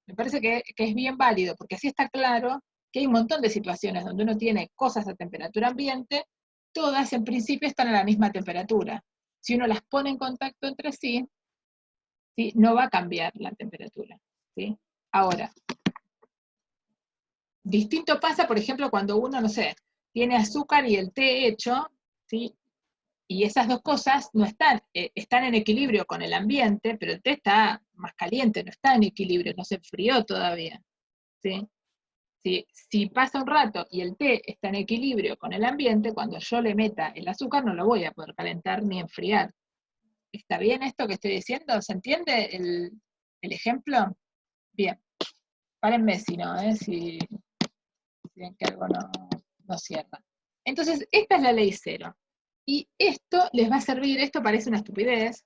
Me parece que es bien válido, porque así está claro que hay un montón de situaciones donde uno tiene cosas a temperatura ambiente, todas en principio están a la misma temperatura. Si uno las pone en contacto entre sí, ¿sí? No va a cambiar la temperatura. ¿Sí? Ahora, distinto pasa, por ejemplo, cuando uno, no sé, tiene azúcar y el té hecho, ¿sí? Y esas dos cosas no están, están en equilibrio con el ambiente, pero el té está más caliente, no está en equilibrio, no se enfrió todavía. ¿Sí? Si pasa un rato y el té está en equilibrio con el ambiente, cuando yo le meta el azúcar no lo voy a poder calentar ni enfriar. ¿Está bien esto que estoy diciendo? ¿Se entiende el ejemplo? Bien. Párenme si no, si ven que algo no cierra. Entonces, esta es la ley cero. Y esto les va a servir, esto parece una estupidez,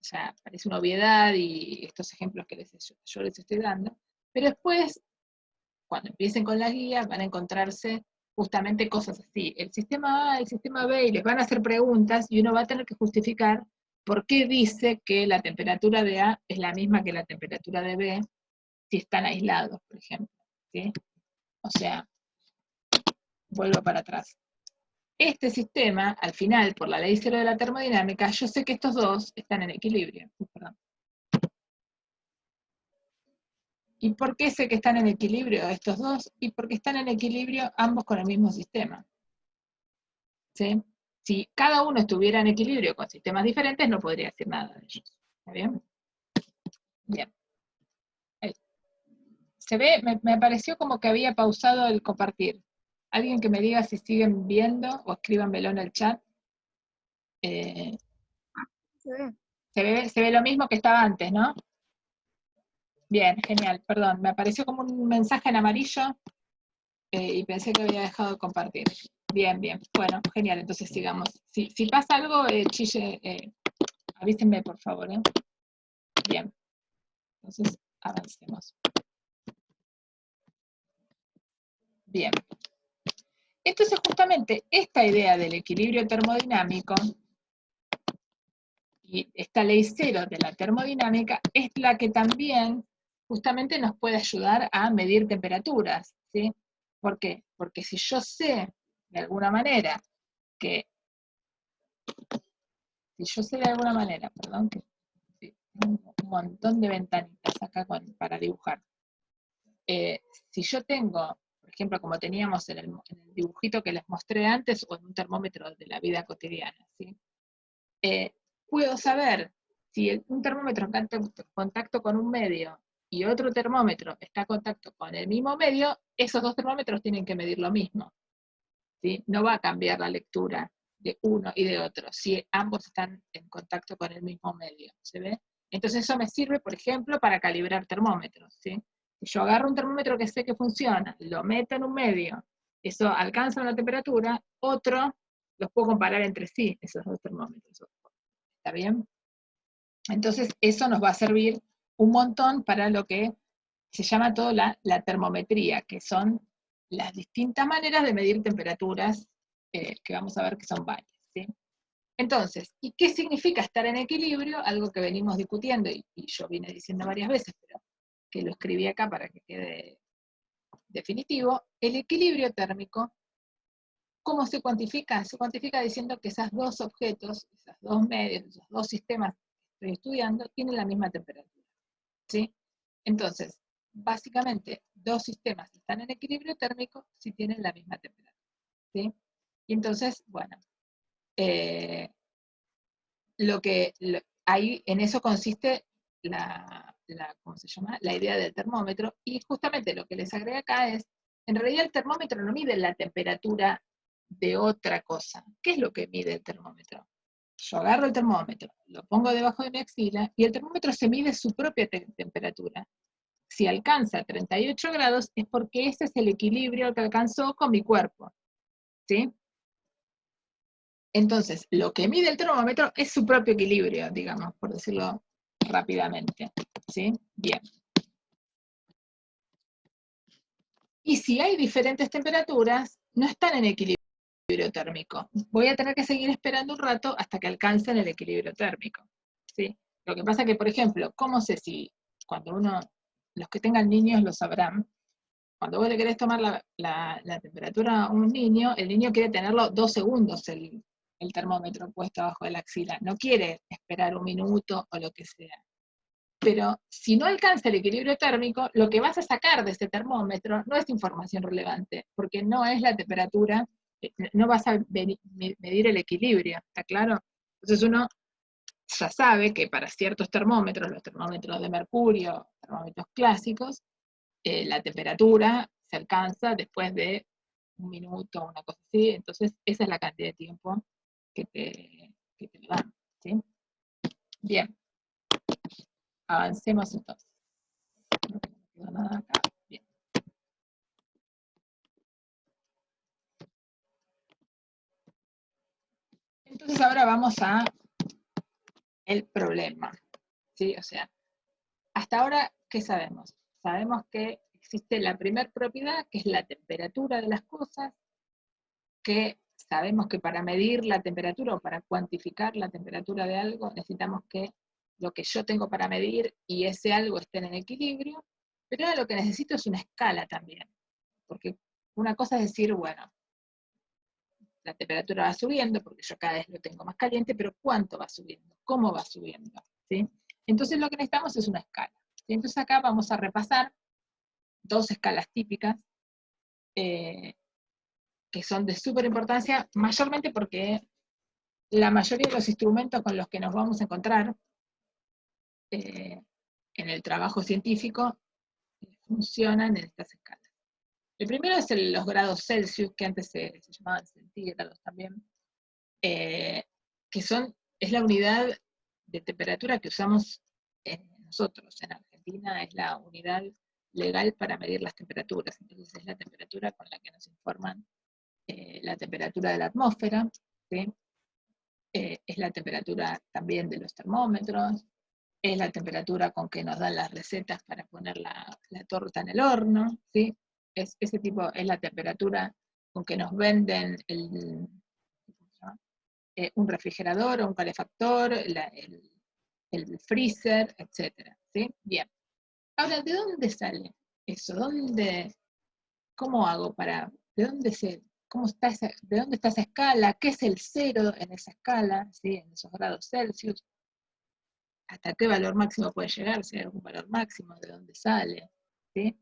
o sea, parece una obviedad y estos ejemplos que yo les estoy dando, pero después, cuando empiecen con las guías, van a encontrarse justamente cosas así, el sistema A, el sistema B, y les van a hacer preguntas, y uno va a tener que justificar por qué dice que la temperatura de A es la misma que la temperatura de B, si están aislados, por ejemplo. ¿Sí? O sea, vuelvo para atrás. Este sistema, al final, por la ley cero de la termodinámica, yo sé que estos dos están en equilibrio. Perdón. ¿Y por qué sé que están en equilibrio estos dos? Y porque están en equilibrio ambos con el mismo sistema. ¿Sí? Si cada uno estuviera en equilibrio con sistemas diferentes, no podría decir nada de ellos. ¿Está bien? Bien. Se ve, me pareció como que había pausado el compartir. Alguien que me diga si siguen viendo o escríbanmelo en el chat. Se ve lo mismo que estaba antes, ¿no? Bien, genial, perdón. Me apareció como un mensaje en amarillo y pensé que había dejado de compartir. Bien, bien. Bueno, genial, entonces sigamos. Si pasa algo, Chille, avísenme por favor. Bien. Entonces, avancemos. Bien. Entonces, justamente esta idea del equilibrio termodinámico y esta ley cero de la termodinámica es la que también justamente nos puede ayudar a medir temperaturas, ¿sí? ¿Por qué? Porque si yo sé de alguna manera que, perdón, que sí, un montón de ventanitas acá para dibujar. Si yo tengo, por ejemplo, como teníamos en el dibujito que les mostré antes, o en un termómetro de la vida cotidiana, ¿sí? Puedo saber si un termómetro está en contacto con un medio y otro termómetro está en contacto con el mismo medio, esos dos termómetros tienen que medir lo mismo. ¿Sí? No va a cambiar la lectura de uno y de otro, si ambos están en contacto con el mismo medio. ¿Se ve? Entonces eso me sirve, por ejemplo, para calibrar termómetros. ¿Sí? Si yo agarro un termómetro que sé que funciona, lo meto en un medio, eso alcanza una temperatura, otro, los puedo comparar entre sí, esos dos termómetros. ¿Está bien? Entonces, eso nos va a servir un montón para lo que se llama todo la termometría, que son las distintas maneras de medir temperaturas, que vamos a ver que son varias. ¿Sí? Entonces, ¿y qué significa estar en equilibrio? Algo que venimos discutiendo, y yo vine diciendo varias veces, pero que lo escribí acá para que quede definitivo. El equilibrio térmico, ¿cómo se cuantifica? Se cuantifica diciendo que esos dos objetos, esos dos medios, esos dos sistemas que estoy estudiando, tienen la misma temperatura. ¿Sí? Entonces, básicamente, dos sistemas están en equilibrio térmico si tienen la misma temperatura. ¿Sí? Y entonces, bueno, ahí en eso consiste ¿cómo se llama? La idea del termómetro, y justamente lo que les agrega acá es, en realidad el termómetro no mide la temperatura de otra cosa. ¿Qué es lo que mide el termómetro? Yo agarro el termómetro, lo pongo debajo de mi axila, y el termómetro se mide su propia temperatura. Si alcanza 38 grados, es porque ese es el equilibrio que alcanzó con mi cuerpo. ¿Sí? Entonces, lo que mide el termómetro es su propio equilibrio, digamos, por decirlo rápidamente, ¿sí? Bien. Y si hay diferentes temperaturas, no están en equilibrio térmico. Voy a tener que seguir esperando un rato hasta que alcancen el equilibrio térmico, ¿sí? Lo que pasa que, por ejemplo, ¿cómo sé si cuando los que tengan niños lo sabrán, cuando vos le querés tomar la temperatura a un niño, el niño quiere tenerlo 2 segundos el termómetro puesto abajo de la axila, no quiere esperar un minuto o lo que sea. Pero si no alcanza el equilibrio térmico, lo que vas a sacar de ese termómetro no es información relevante, porque no es la temperatura, no vas a medir el equilibrio, ¿está claro? Entonces uno ya sabe que para ciertos termómetros, los termómetros de mercurio, termómetros clásicos, la temperatura se alcanza después de un minuto, una cosa así, entonces esa es la cantidad de tiempo que te lo dan, ¿sí? Bien, avancemos entonces. No queda nada acá. Bien. Entonces ahora vamos a el problema, ¿sí? O sea, hasta ahora, ¿qué sabemos? Sabemos que existe la primera propiedad, que es la temperatura de las cosas, que sabemos que para medir la temperatura o para cuantificar la temperatura de algo, necesitamos que lo que yo tengo para medir y ese algo estén en equilibrio, pero ahora lo que necesito es una escala también, porque una cosa es decir, bueno, la temperatura va subiendo, porque yo cada vez lo tengo más caliente, pero ¿cuánto va subiendo? ¿Cómo va subiendo? ¿Sí? Entonces lo que necesitamos es una escala. ¿Sí? Entonces acá vamos a repasar 2 escalas típicas, que son de súper importancia, mayormente porque la mayoría de los instrumentos con los que nos vamos a encontrar en el trabajo científico funcionan en estas escalas. El primero es los grados Celsius, que antes se llamaban centígrados también, que es la unidad de temperatura que usamos nosotros. En Argentina es la unidad legal para medir las temperaturas, entonces es la temperatura con la que nos informan la temperatura de la atmósfera, ¿sí? Es la temperatura también de los termómetros, es la temperatura con que nos dan las recetas para poner la torta en el horno, ¿sí? Ese tipo es la temperatura con que nos venden un refrigerador o un calefactor, el freezer, etc. ¿Sí? Bien. Ahora, ¿de dónde sale eso? ¿Cómo hago de dónde está esa escala? ¿Qué es el cero en esa escala? ¿Sí? En esos grados Celsius. ¿Hasta qué valor máximo puede llegar? Si hay algún valor máximo, ¿de dónde sale? ¿Sí?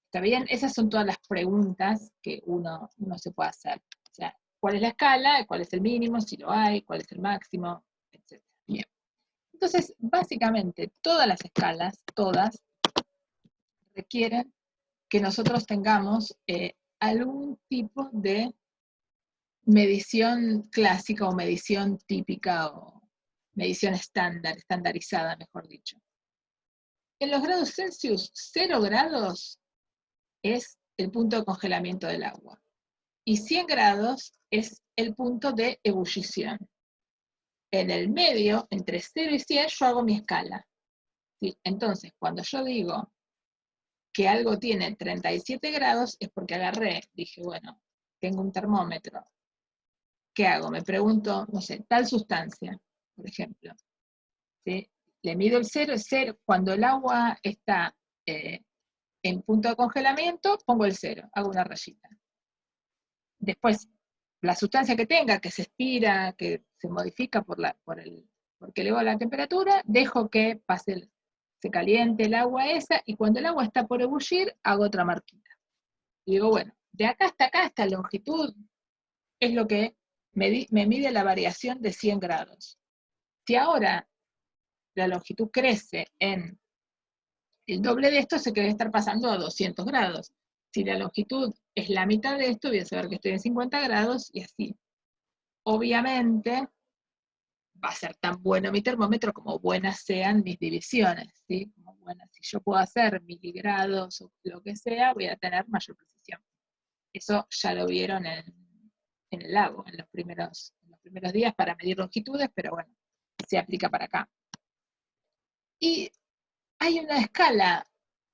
¿Está bien? Esas son todas las preguntas que uno se puede hacer. O sea, ¿cuál es la escala? ¿Cuál es el mínimo? Si lo hay, ¿cuál es el máximo? Etc. Bien. Entonces, básicamente, todas las escalas, todas, requieren que nosotros tengamos algún tipo de medición clásica o medición típica o medición estándar, estandarizada, mejor dicho. En los grados Celsius, 0 grados es el punto de congelamiento del agua. Y 100 grados es el punto de ebullición. En el medio, entre 0 y 100, yo hago mi escala. ¿Sí? Entonces, cuando yo digo que algo tiene 37 grados, es porque dije, bueno, tengo un termómetro. ¿Qué hago? Me pregunto, no sé, tal sustancia, por ejemplo. ¿Sí? Le mido el 0, es 0. Cuando el agua está en punto de congelamiento, pongo el 0, hago una rayita. Después, la sustancia que tenga, que se estira, que se modifica porque eleva la temperatura, dejo que se caliente el agua esa, y cuando el agua está por ebullir, hago otra marquita. Y digo, bueno, de acá hasta acá, esta longitud, es lo que me mide la variación de 100 grados. Si ahora la longitud crece en el doble de esto, se debe estar pasando a 200 grados. Si la longitud es la mitad de esto, voy a saber que estoy en 50 grados, y así. Obviamente, va a ser tan bueno mi termómetro como buenas sean mis divisiones, ¿sí? Como buenas, si yo puedo hacer miligrados o lo que sea, voy a tener mayor precisión. Eso ya lo vieron en el lago, en los primeros días para medir longitudes, pero bueno, se aplica para acá. Y hay una escala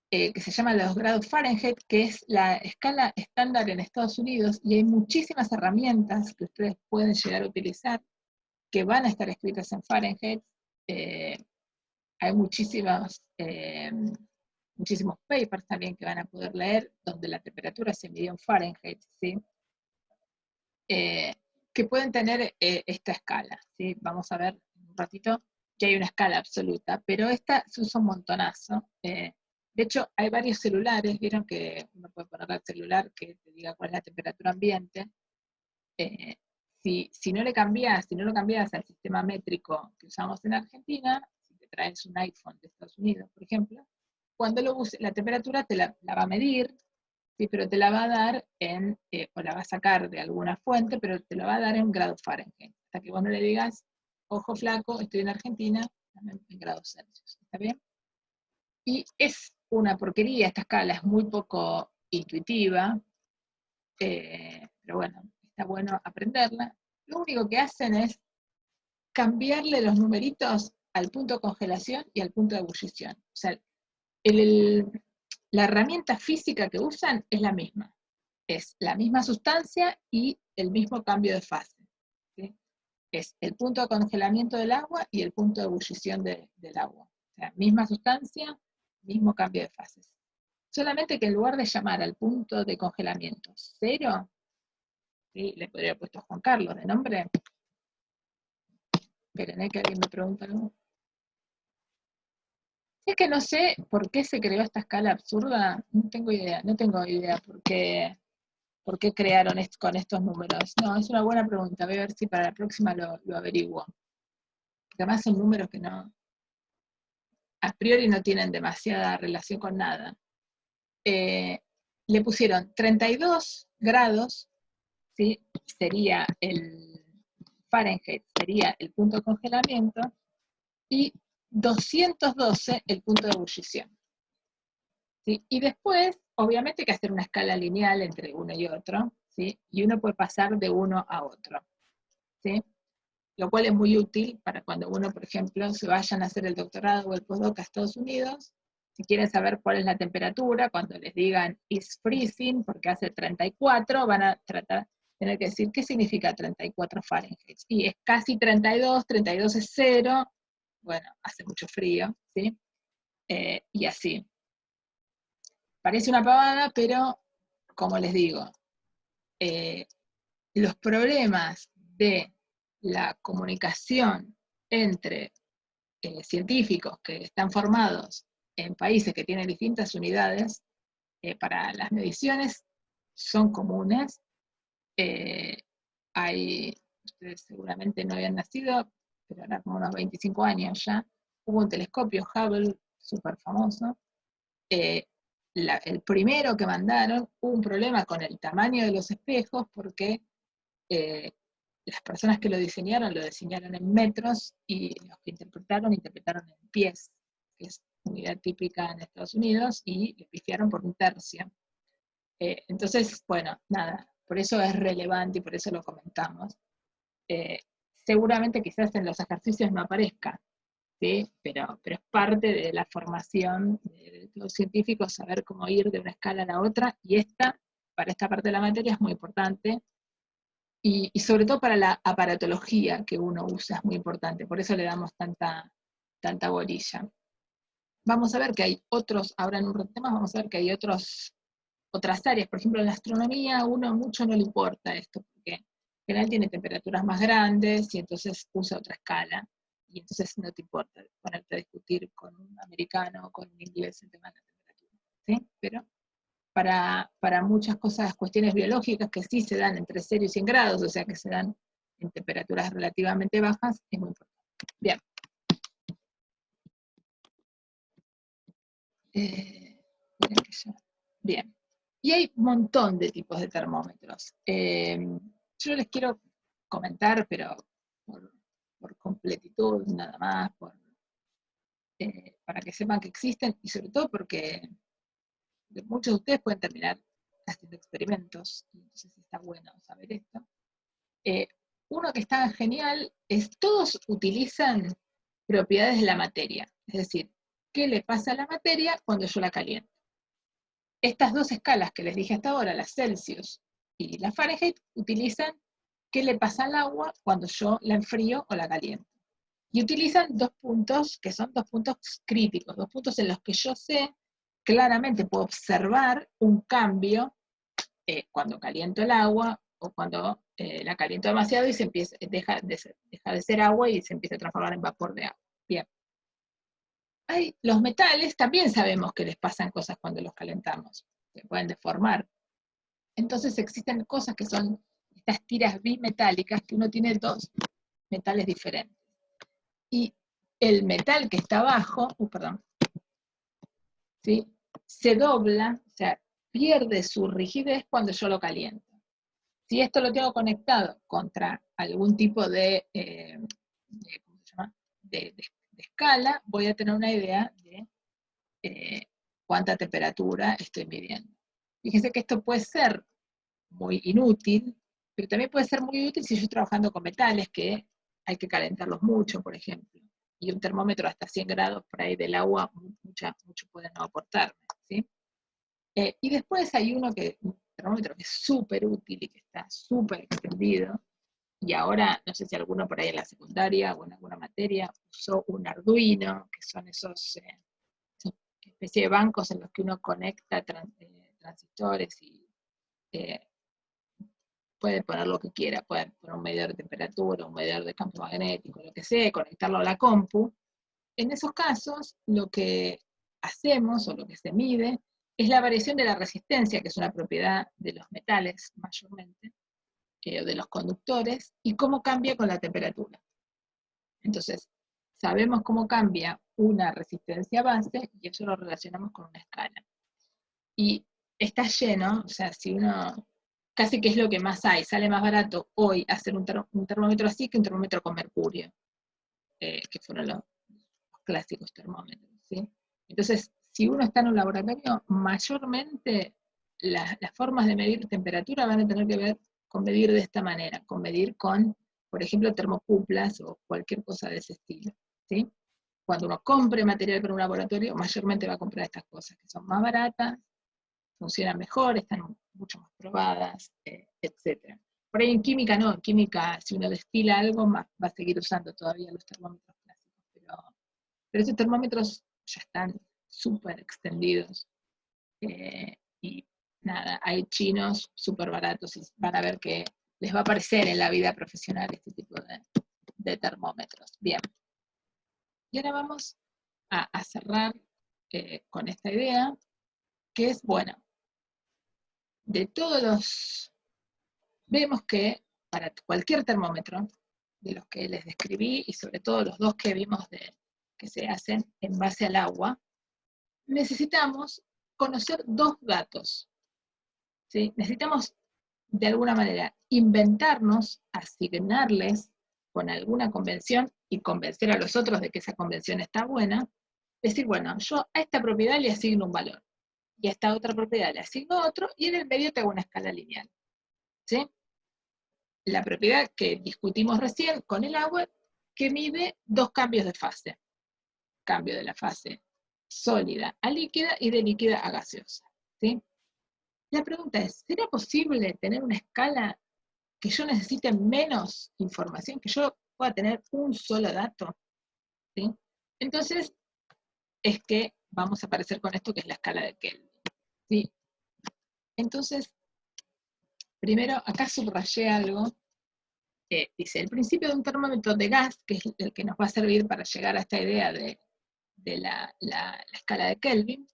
que se llama los grados Fahrenheit, que es la escala estándar en Estados Unidos, y hay muchísimas herramientas que ustedes pueden llegar a utilizar que van a estar escritas en Fahrenheit. Hay muchísimos papers también que van a poder leer, donde la temperatura se midió en Fahrenheit, ¿sí? Que pueden tener esta escala, ¿sí? Vamos a ver un ratito que hay una escala absoluta, pero esta se usa un montonazo. De hecho, hay varios celulares, vieron que uno puede poner al celular que te diga cuál es la temperatura ambiente. Si no lo cambias al sistema métrico que usamos en Argentina, si te traes un iPhone de Estados Unidos, por ejemplo, cuando lo uses, la temperatura te la va a medir, ¿sí? Pero te la va a dar o la va a sacar de alguna fuente, pero te la va a dar en grados Fahrenheit. Hasta que vos no le digas, ojo flaco, estoy en Argentina, en grados Celsius. ¿Está bien? Y es una porquería, esta escala es muy poco intuitiva, pero bueno, está bueno aprenderla. Lo único que hacen es cambiarle los numeritos al punto de congelación y al punto de ebullición. O sea, la herramienta física que usan es la misma. Es la misma sustancia y el mismo cambio de fase, ¿sí? Es el punto de congelamiento del agua y el punto de ebullición del agua. O sea, misma sustancia, mismo cambio de fases. Solamente que en lugar de llamar al punto de congelamiento 0, ¿sí? Le podría haber puesto Juan Carlos de nombre. Esperen, que alguien me pregunta algo. Es que no sé por qué se creó esta escala absurda, no tengo idea por qué crearon esto con estos números. No, es una buena pregunta, voy a ver si para la próxima lo averiguo. Porque además son números que no, a priori no tienen demasiada relación con nada. Le pusieron 32 grados, ¿sí? Sería el Fahrenheit, sería el punto de congelamiento, y 212 el punto de ebullición. ¿Sí? Y después, obviamente hay que hacer una escala lineal entre uno y otro, ¿sí? Y uno puede pasar de uno a otro, ¿sí? Lo cual es muy útil para cuando uno, por ejemplo, se vayan a hacer el doctorado o el postdoc a Estados Unidos, si quieren saber cuál es la temperatura, cuando les digan it's freezing, porque hace 34, van a tener que decir qué significa 34 Fahrenheit. Y es casi 32, 32 es 0, bueno, hace mucho frío, ¿sí? Y así. Parece una pavada, pero, como les digo, los problemas de la comunicación entre científicos que están formados en países que tienen distintas unidades para las mediciones son comunes. Ustedes seguramente no habían nacido, pero ahora como unos 25 años ya, hubo un telescopio Hubble súper famoso. El primero que mandaron, hubo un problema con el tamaño de los espejos porque las personas que lo diseñaron en metros, y los que interpretaron en pies, que es unidad típica en Estados Unidos, y le pifiaron por 1/3. Entonces, bueno, nada, por eso es relevante y por eso lo comentamos. Seguramente quizás en los ejercicios no aparezca, ¿sí? Pero es parte de la formación de los científicos, saber cómo ir de una escala a la otra, y para esta parte de la materia es muy importante, y sobre todo para la aparatología que uno usa es muy importante, por eso le damos tanta bolilla. Vamos a ver que hay otros, ahora en un rato más vamos a ver que hay otras áreas, por ejemplo en la astronomía a uno mucho no le importa esto, porque en general tiene temperaturas más grandes y entonces usa otra escala, y entonces no te importa ponerte a discutir con un americano o con un inglés el tema de la temperatura, ¿sí? Pero para muchas cosas, cuestiones biológicas que sí se dan entre 0 y 100 grados, o sea que se dan en temperaturas relativamente bajas, es muy importante. Bien. Bien. Y hay un montón de tipos de termómetros. Yo les quiero comentar, pero por completitud, nada más, para que sepan que existen, y sobre todo porque muchos de ustedes pueden terminar haciendo experimentos, y entonces está bueno saber esto. Uno que está genial es, todos utilizan propiedades de la materia, es decir, qué le pasa a la materia cuando yo la caliento. Estas dos escalas que les dije hasta ahora, la Celsius y la Fahrenheit, utilizan qué le pasa al agua cuando yo la enfrío o la caliento. Y utilizan dos puntos que son dos puntos críticos, dos puntos en los que yo sé, claramente puedo observar un cambio cuando caliento el agua o cuando la caliento demasiado y deja de ser agua y se empieza a transformar en vapor de agua. Bien. Los metales también sabemos que les pasan cosas cuando los calentamos, se pueden deformar. Entonces existen cosas que son estas tiras bimetálicas, que uno tiene dos metales diferentes. Y el metal que está abajo, ¿sí? Se dobla, o sea, pierde su rigidez cuando yo lo caliento. Si esto lo tengo conectado contra algún tipo de escala, voy a tener una idea de cuánta temperatura estoy midiendo. Fíjense que esto puede ser muy inútil, pero también puede ser muy útil si yo estoy trabajando con metales que hay que calentarlos mucho, por ejemplo. Y un termómetro hasta 100 grados por ahí del agua, mucho puede no aportarme, ¿sí? Y después hay un termómetro que es súper útil y que está súper extendido, y ahora, no sé si alguno por ahí en la secundaria o en alguna materia usó un Arduino, que son esos especie de bancos en los que uno conecta transistores y puede poner lo que quiera, puede poner un medidor de temperatura, un medidor de campo magnético, lo que sea, conectarlo a la compu. En esos casos, lo que hacemos, o lo que se mide, es la variación de la resistencia, que es una propiedad de los metales, mayormente, o de los conductores, y cómo cambia con la temperatura. Entonces, sabemos cómo cambia una resistencia base, y eso lo relacionamos con una escala. Y está lleno, o sea, si uno, casi que es lo que más hay, sale más barato hoy hacer un termómetro así que un termómetro con mercurio, que fueron los clásicos termómetros, ¿sí? Entonces, si uno está en un laboratorio, mayormente las formas de medir temperatura van a tener que ver con medir de esta manera, con medir con, por ejemplo, termocuplas o cualquier cosa de ese estilo, ¿sí? Cuando uno compre material para un laboratorio, mayormente va a comprar estas cosas, que son más baratas, funcionan mejor, están mucho más probadas, etc. Por ahí en química no, en química si uno destila algo, va a seguir usando todavía los termómetros clásicos, pero esos termómetros ya están súper extendidos, y nada, hay chinos súper baratos y van a ver que les va a aparecer en la vida profesional este tipo de termómetros. Bien. Y ahora vamos a cerrar con esta idea, que es, bueno, de todos los, vemos que para cualquier termómetro, de los que les describí, y sobre todo los dos que vimos que se hacen en base al agua, necesitamos conocer dos datos, ¿sí? Necesitamos, de alguna manera, inventarnos, asignarles con alguna convención y convencer a los otros de que esa convención está buena, decir, bueno, yo a esta propiedad le asigno un valor, y a esta otra propiedad le asigno otro, y en el medio te hago una escala lineal, ¿sí? La propiedad que discutimos recién con el agua, que mide dos cambios de fase. Cambio de la fase sólida a líquida y de líquida a gaseosa, ¿sí? La pregunta es, ¿será posible tener una escala que yo necesite menos información, que yo pueda tener un solo dato? ¿Sí? Entonces, es que vamos a aparecer con esto que es la escala de Kelvin, ¿sí? Entonces, primero, acá subrayé algo. Dice, el principio de un termómetro de gas, que es el que nos va a servir para llegar a esta idea de la escala de Kelvin,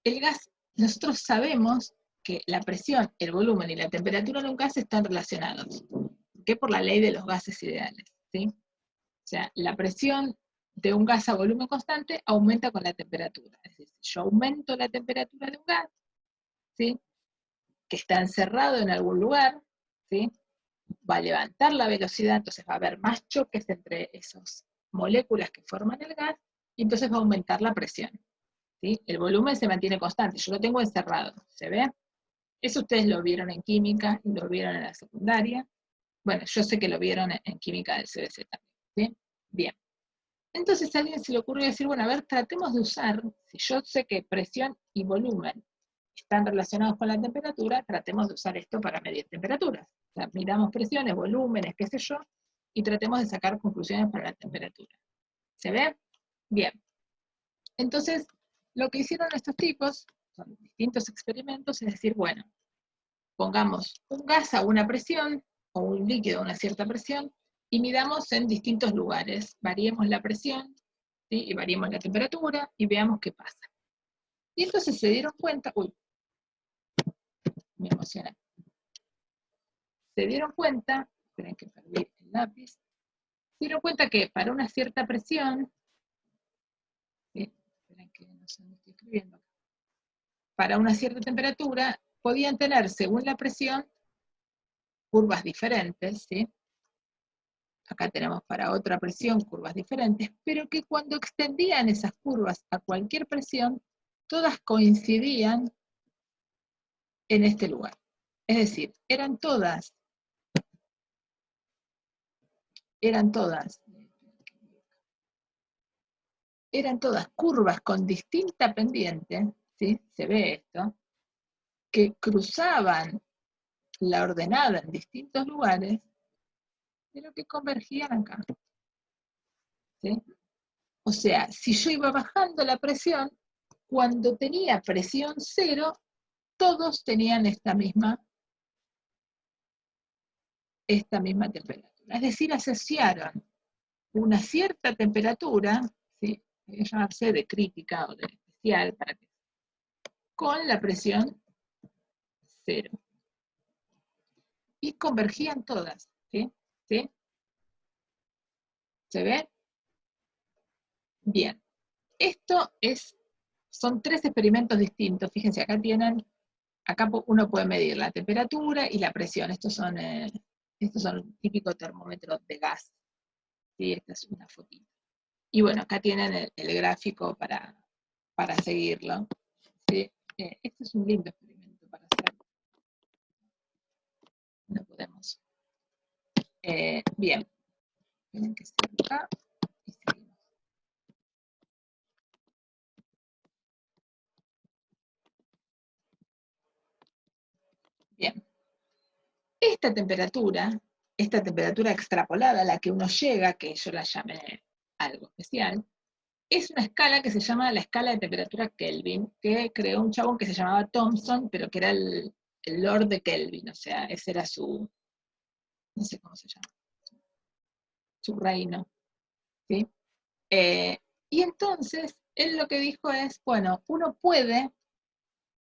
el gas, nosotros sabemos que la presión, el volumen y la temperatura de un gas están relacionados. ¿Por qué? Por la ley de los gases ideales, ¿sí? O sea, la presión de un gas a volumen constante aumenta con la temperatura. Es decir, si yo aumento la temperatura de un gas, ¿sí?, que está encerrado en algún lugar, ¿sí?, va a levantar la velocidad, entonces va a haber más choques entre esas moléculas que forman el gas, y entonces va a aumentar la presión, ¿sí? El volumen se mantiene constante, yo lo tengo encerrado, ¿se ve? Eso ustedes lo vieron en química, y lo vieron en la secundaria. Bueno, yo sé que lo vieron en química del CBC también, ¿sí? Bien. Entonces a alguien se le ocurrió decir, bueno, a ver, tratemos de usar, si yo sé que presión y volumen están relacionados con la temperatura, tratemos de usar esto para medir temperaturas. O sea, miramos presiones, volúmenes, qué sé yo, y tratemos de sacar conclusiones para la temperatura. ¿Se ve? Bien. Entonces, lo que hicieron estos tipos, son distintos experimentos, es decir, bueno, pongamos un gas a una presión, o un líquido a una cierta presión, y midamos en distintos lugares. Variemos la presión, ¿sí? Y variemos la temperatura, y veamos qué pasa. Y entonces se dieron cuenta, uy, me emocioné. Se dieron cuenta, esperen que perdí el lápiz, se dieron cuenta que para una cierta presión, ¿sí? Esperen que no sé dónde estoy escribiendo acá, para una cierta temperatura, podían tener, según la presión, curvas diferentes, ¿sí? Acá tenemos para otra presión curvas diferentes, pero que cuando extendían esas curvas a cualquier presión, todas coincidían en este lugar. Es decir, eran todas curvas con distinta pendiente, ¿sí? Se ve esto, que cruzaban la ordenada en distintos lugares, pero que convergían acá, ¿sí? O sea, si yo iba bajando la presión, cuando tenía presión cero, todos tenían esta misma temperatura. Es decir, asociaron una cierta temperatura, ¿sí? Debe llamarse de crítica o de especial, con la presión cero. Y convergían todas, ¿sí? ¿Sí? ¿Se ve? Bien. Esto son 3 experimentos distintos. Fíjense, acá uno puede medir la temperatura y la presión. Estos son típicos termómetros de gas. ¿Sí? Esta es una fotito. Y bueno, acá tienen el gráfico para seguirlo. ¿Sí? Este es un lindo experimento para hacer. No podemos. Bien. Tienen que estar acá y seguimos. Bien. Esta temperatura extrapolada a la que uno llega, que yo la llamé algo especial, es una escala que se llama la escala de temperatura Kelvin, que creó un chabón que se llamaba Thomson, pero que era el Lord de Kelvin, o sea, ese era no sé cómo se llama, su reino, ¿sí? Y entonces, él lo que dijo es, bueno, uno puede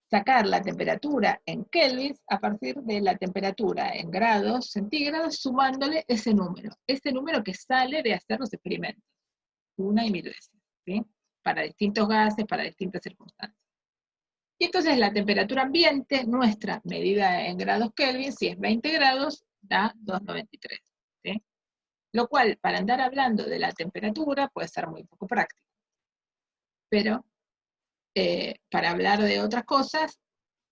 sacar la temperatura en kelvins a partir de la temperatura en grados centígrados, sumándole ese número que sale de hacer los experimentos, una y mil veces, ¿sí? Para distintos gases, para distintas circunstancias. Y entonces la temperatura ambiente nuestra, medida en grados Kelvin, si es 20 grados, da 293, ¿sí? Lo cual, para andar hablando de la temperatura, puede ser muy poco práctico. Pero para hablar de otras cosas,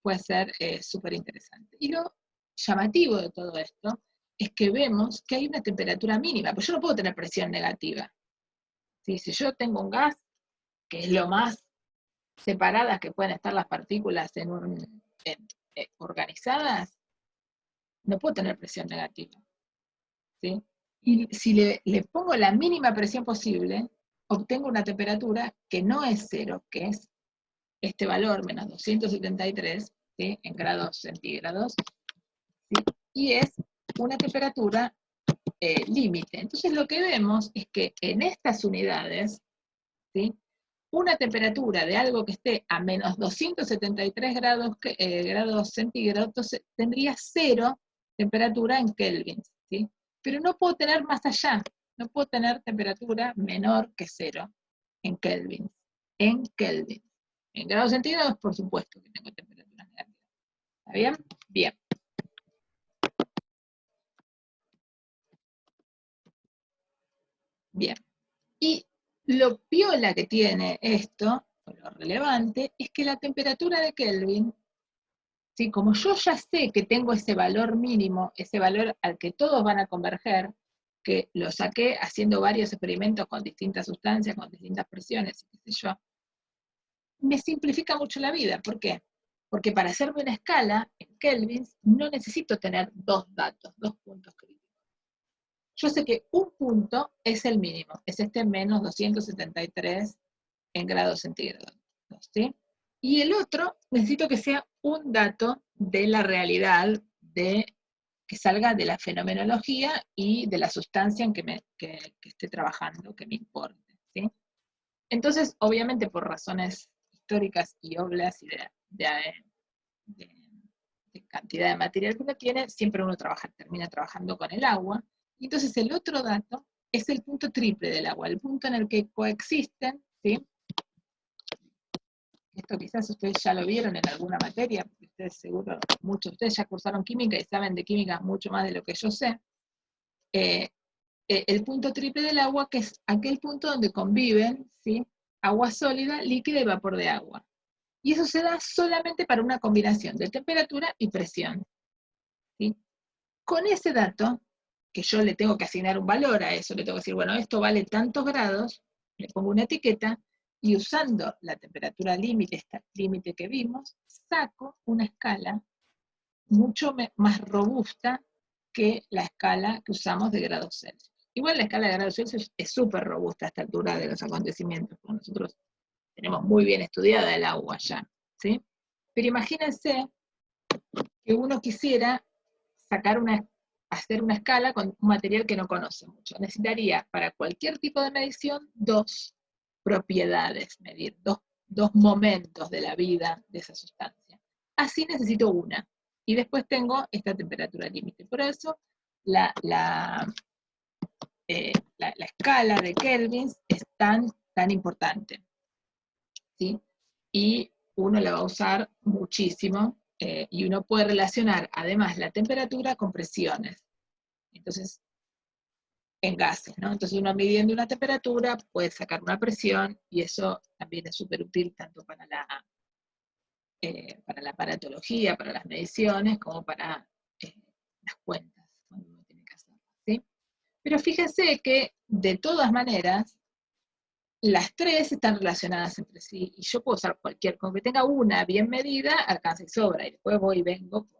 puede ser súper interesante. Y lo llamativo de todo esto es que vemos que hay una temperatura mínima, porque yo no puedo tener presión negativa. ¿Sí? Si yo tengo un gas, que es lo más separadas que pueden estar las partículas organizadas, no puedo tener presión negativa. ¿Sí? Y si le pongo la mínima presión posible, obtengo una temperatura que no es cero, que es este valor, menos 273, ¿sí? En grados centígrados, ¿sí? Y es una temperatura límite. Entonces lo que vemos es que en estas unidades, ¿sí? Una temperatura de algo que esté a menos 273 grados centígrados, entonces tendría 0 temperatura en kelvins, ¿sí? Pero no puedo tener más allá, no puedo tener temperatura menor que 0 en kelvins. En grados centígrados, por supuesto que tengo temperaturas negativas. ¿Está bien? Bien. Bien. Y lo piola que tiene esto, o lo relevante, es que la temperatura de Kelvin, ¿sí? Como yo ya sé que tengo ese valor mínimo, ese valor al que todos van a converger, que lo saqué haciendo varios experimentos con distintas sustancias, con distintas presiones, qué sé yo, me simplifica mucho la vida. ¿Por qué? Porque para hacerme una escala en kelvins no necesito tener dos datos, dos puntos críticos. Yo sé que un punto es el mínimo, es este menos 273 en grados centígrados, ¿sí? Y el otro necesito que sea un dato de la realidad, que salga de la fenomenología y de la sustancia en que esté trabajando, que me importe, ¿sí? Entonces, obviamente por razones históricas y obras y de cantidad de material que uno tiene, siempre uno termina trabajando con el agua. Y entonces el otro dato es el punto triple del agua, el punto en el que coexisten, ¿sí? Esto quizás ustedes ya lo vieron en alguna materia, porque ustedes seguro, muchos de ustedes ya cursaron química y saben de química mucho más de lo que yo sé. El punto triple del agua, que es aquel punto donde conviven, ¿sí? Agua sólida, líquida y vapor de agua. Y eso se da solamente para una combinación de temperatura y presión, ¿sí? Con ese dato, que yo le tengo que asignar un valor a eso, le tengo que decir, bueno, esto vale tantos grados, le pongo una etiqueta, y usando la temperatura límite, esta límite que vimos, saco una escala mucho más robusta que la escala que usamos de grados Celsius. Igual la escala de grados Celsius es súper robusta a esta altura de los acontecimientos, porque nosotros tenemos muy bien estudiada el agua ya, ¿sí? Pero imagínense que uno quisiera hacer una escala con un material que no conoce mucho. Necesitaría para cualquier tipo de medición dos propiedades, medir dos momentos de la vida de esa sustancia. Así necesito una. Y después tengo esta temperatura límite. Por eso la escala de kelvins es tan importante, ¿sí? Y uno la va a usar muchísimo, y uno puede relacionar además la temperatura con presiones. Entonces, en gases, ¿no? Entonces uno midiendo una temperatura puede sacar una presión, y eso también es súper útil tanto para la aparatología, para las mediciones, como para las cuentas, cuando uno tiene que hacerlas, ¿sí? Pero fíjense que, de todas maneras, las tres están relacionadas entre sí, y yo puedo usar cualquier, con que tenga una bien medida, alcanza y sobra, y después voy y vengo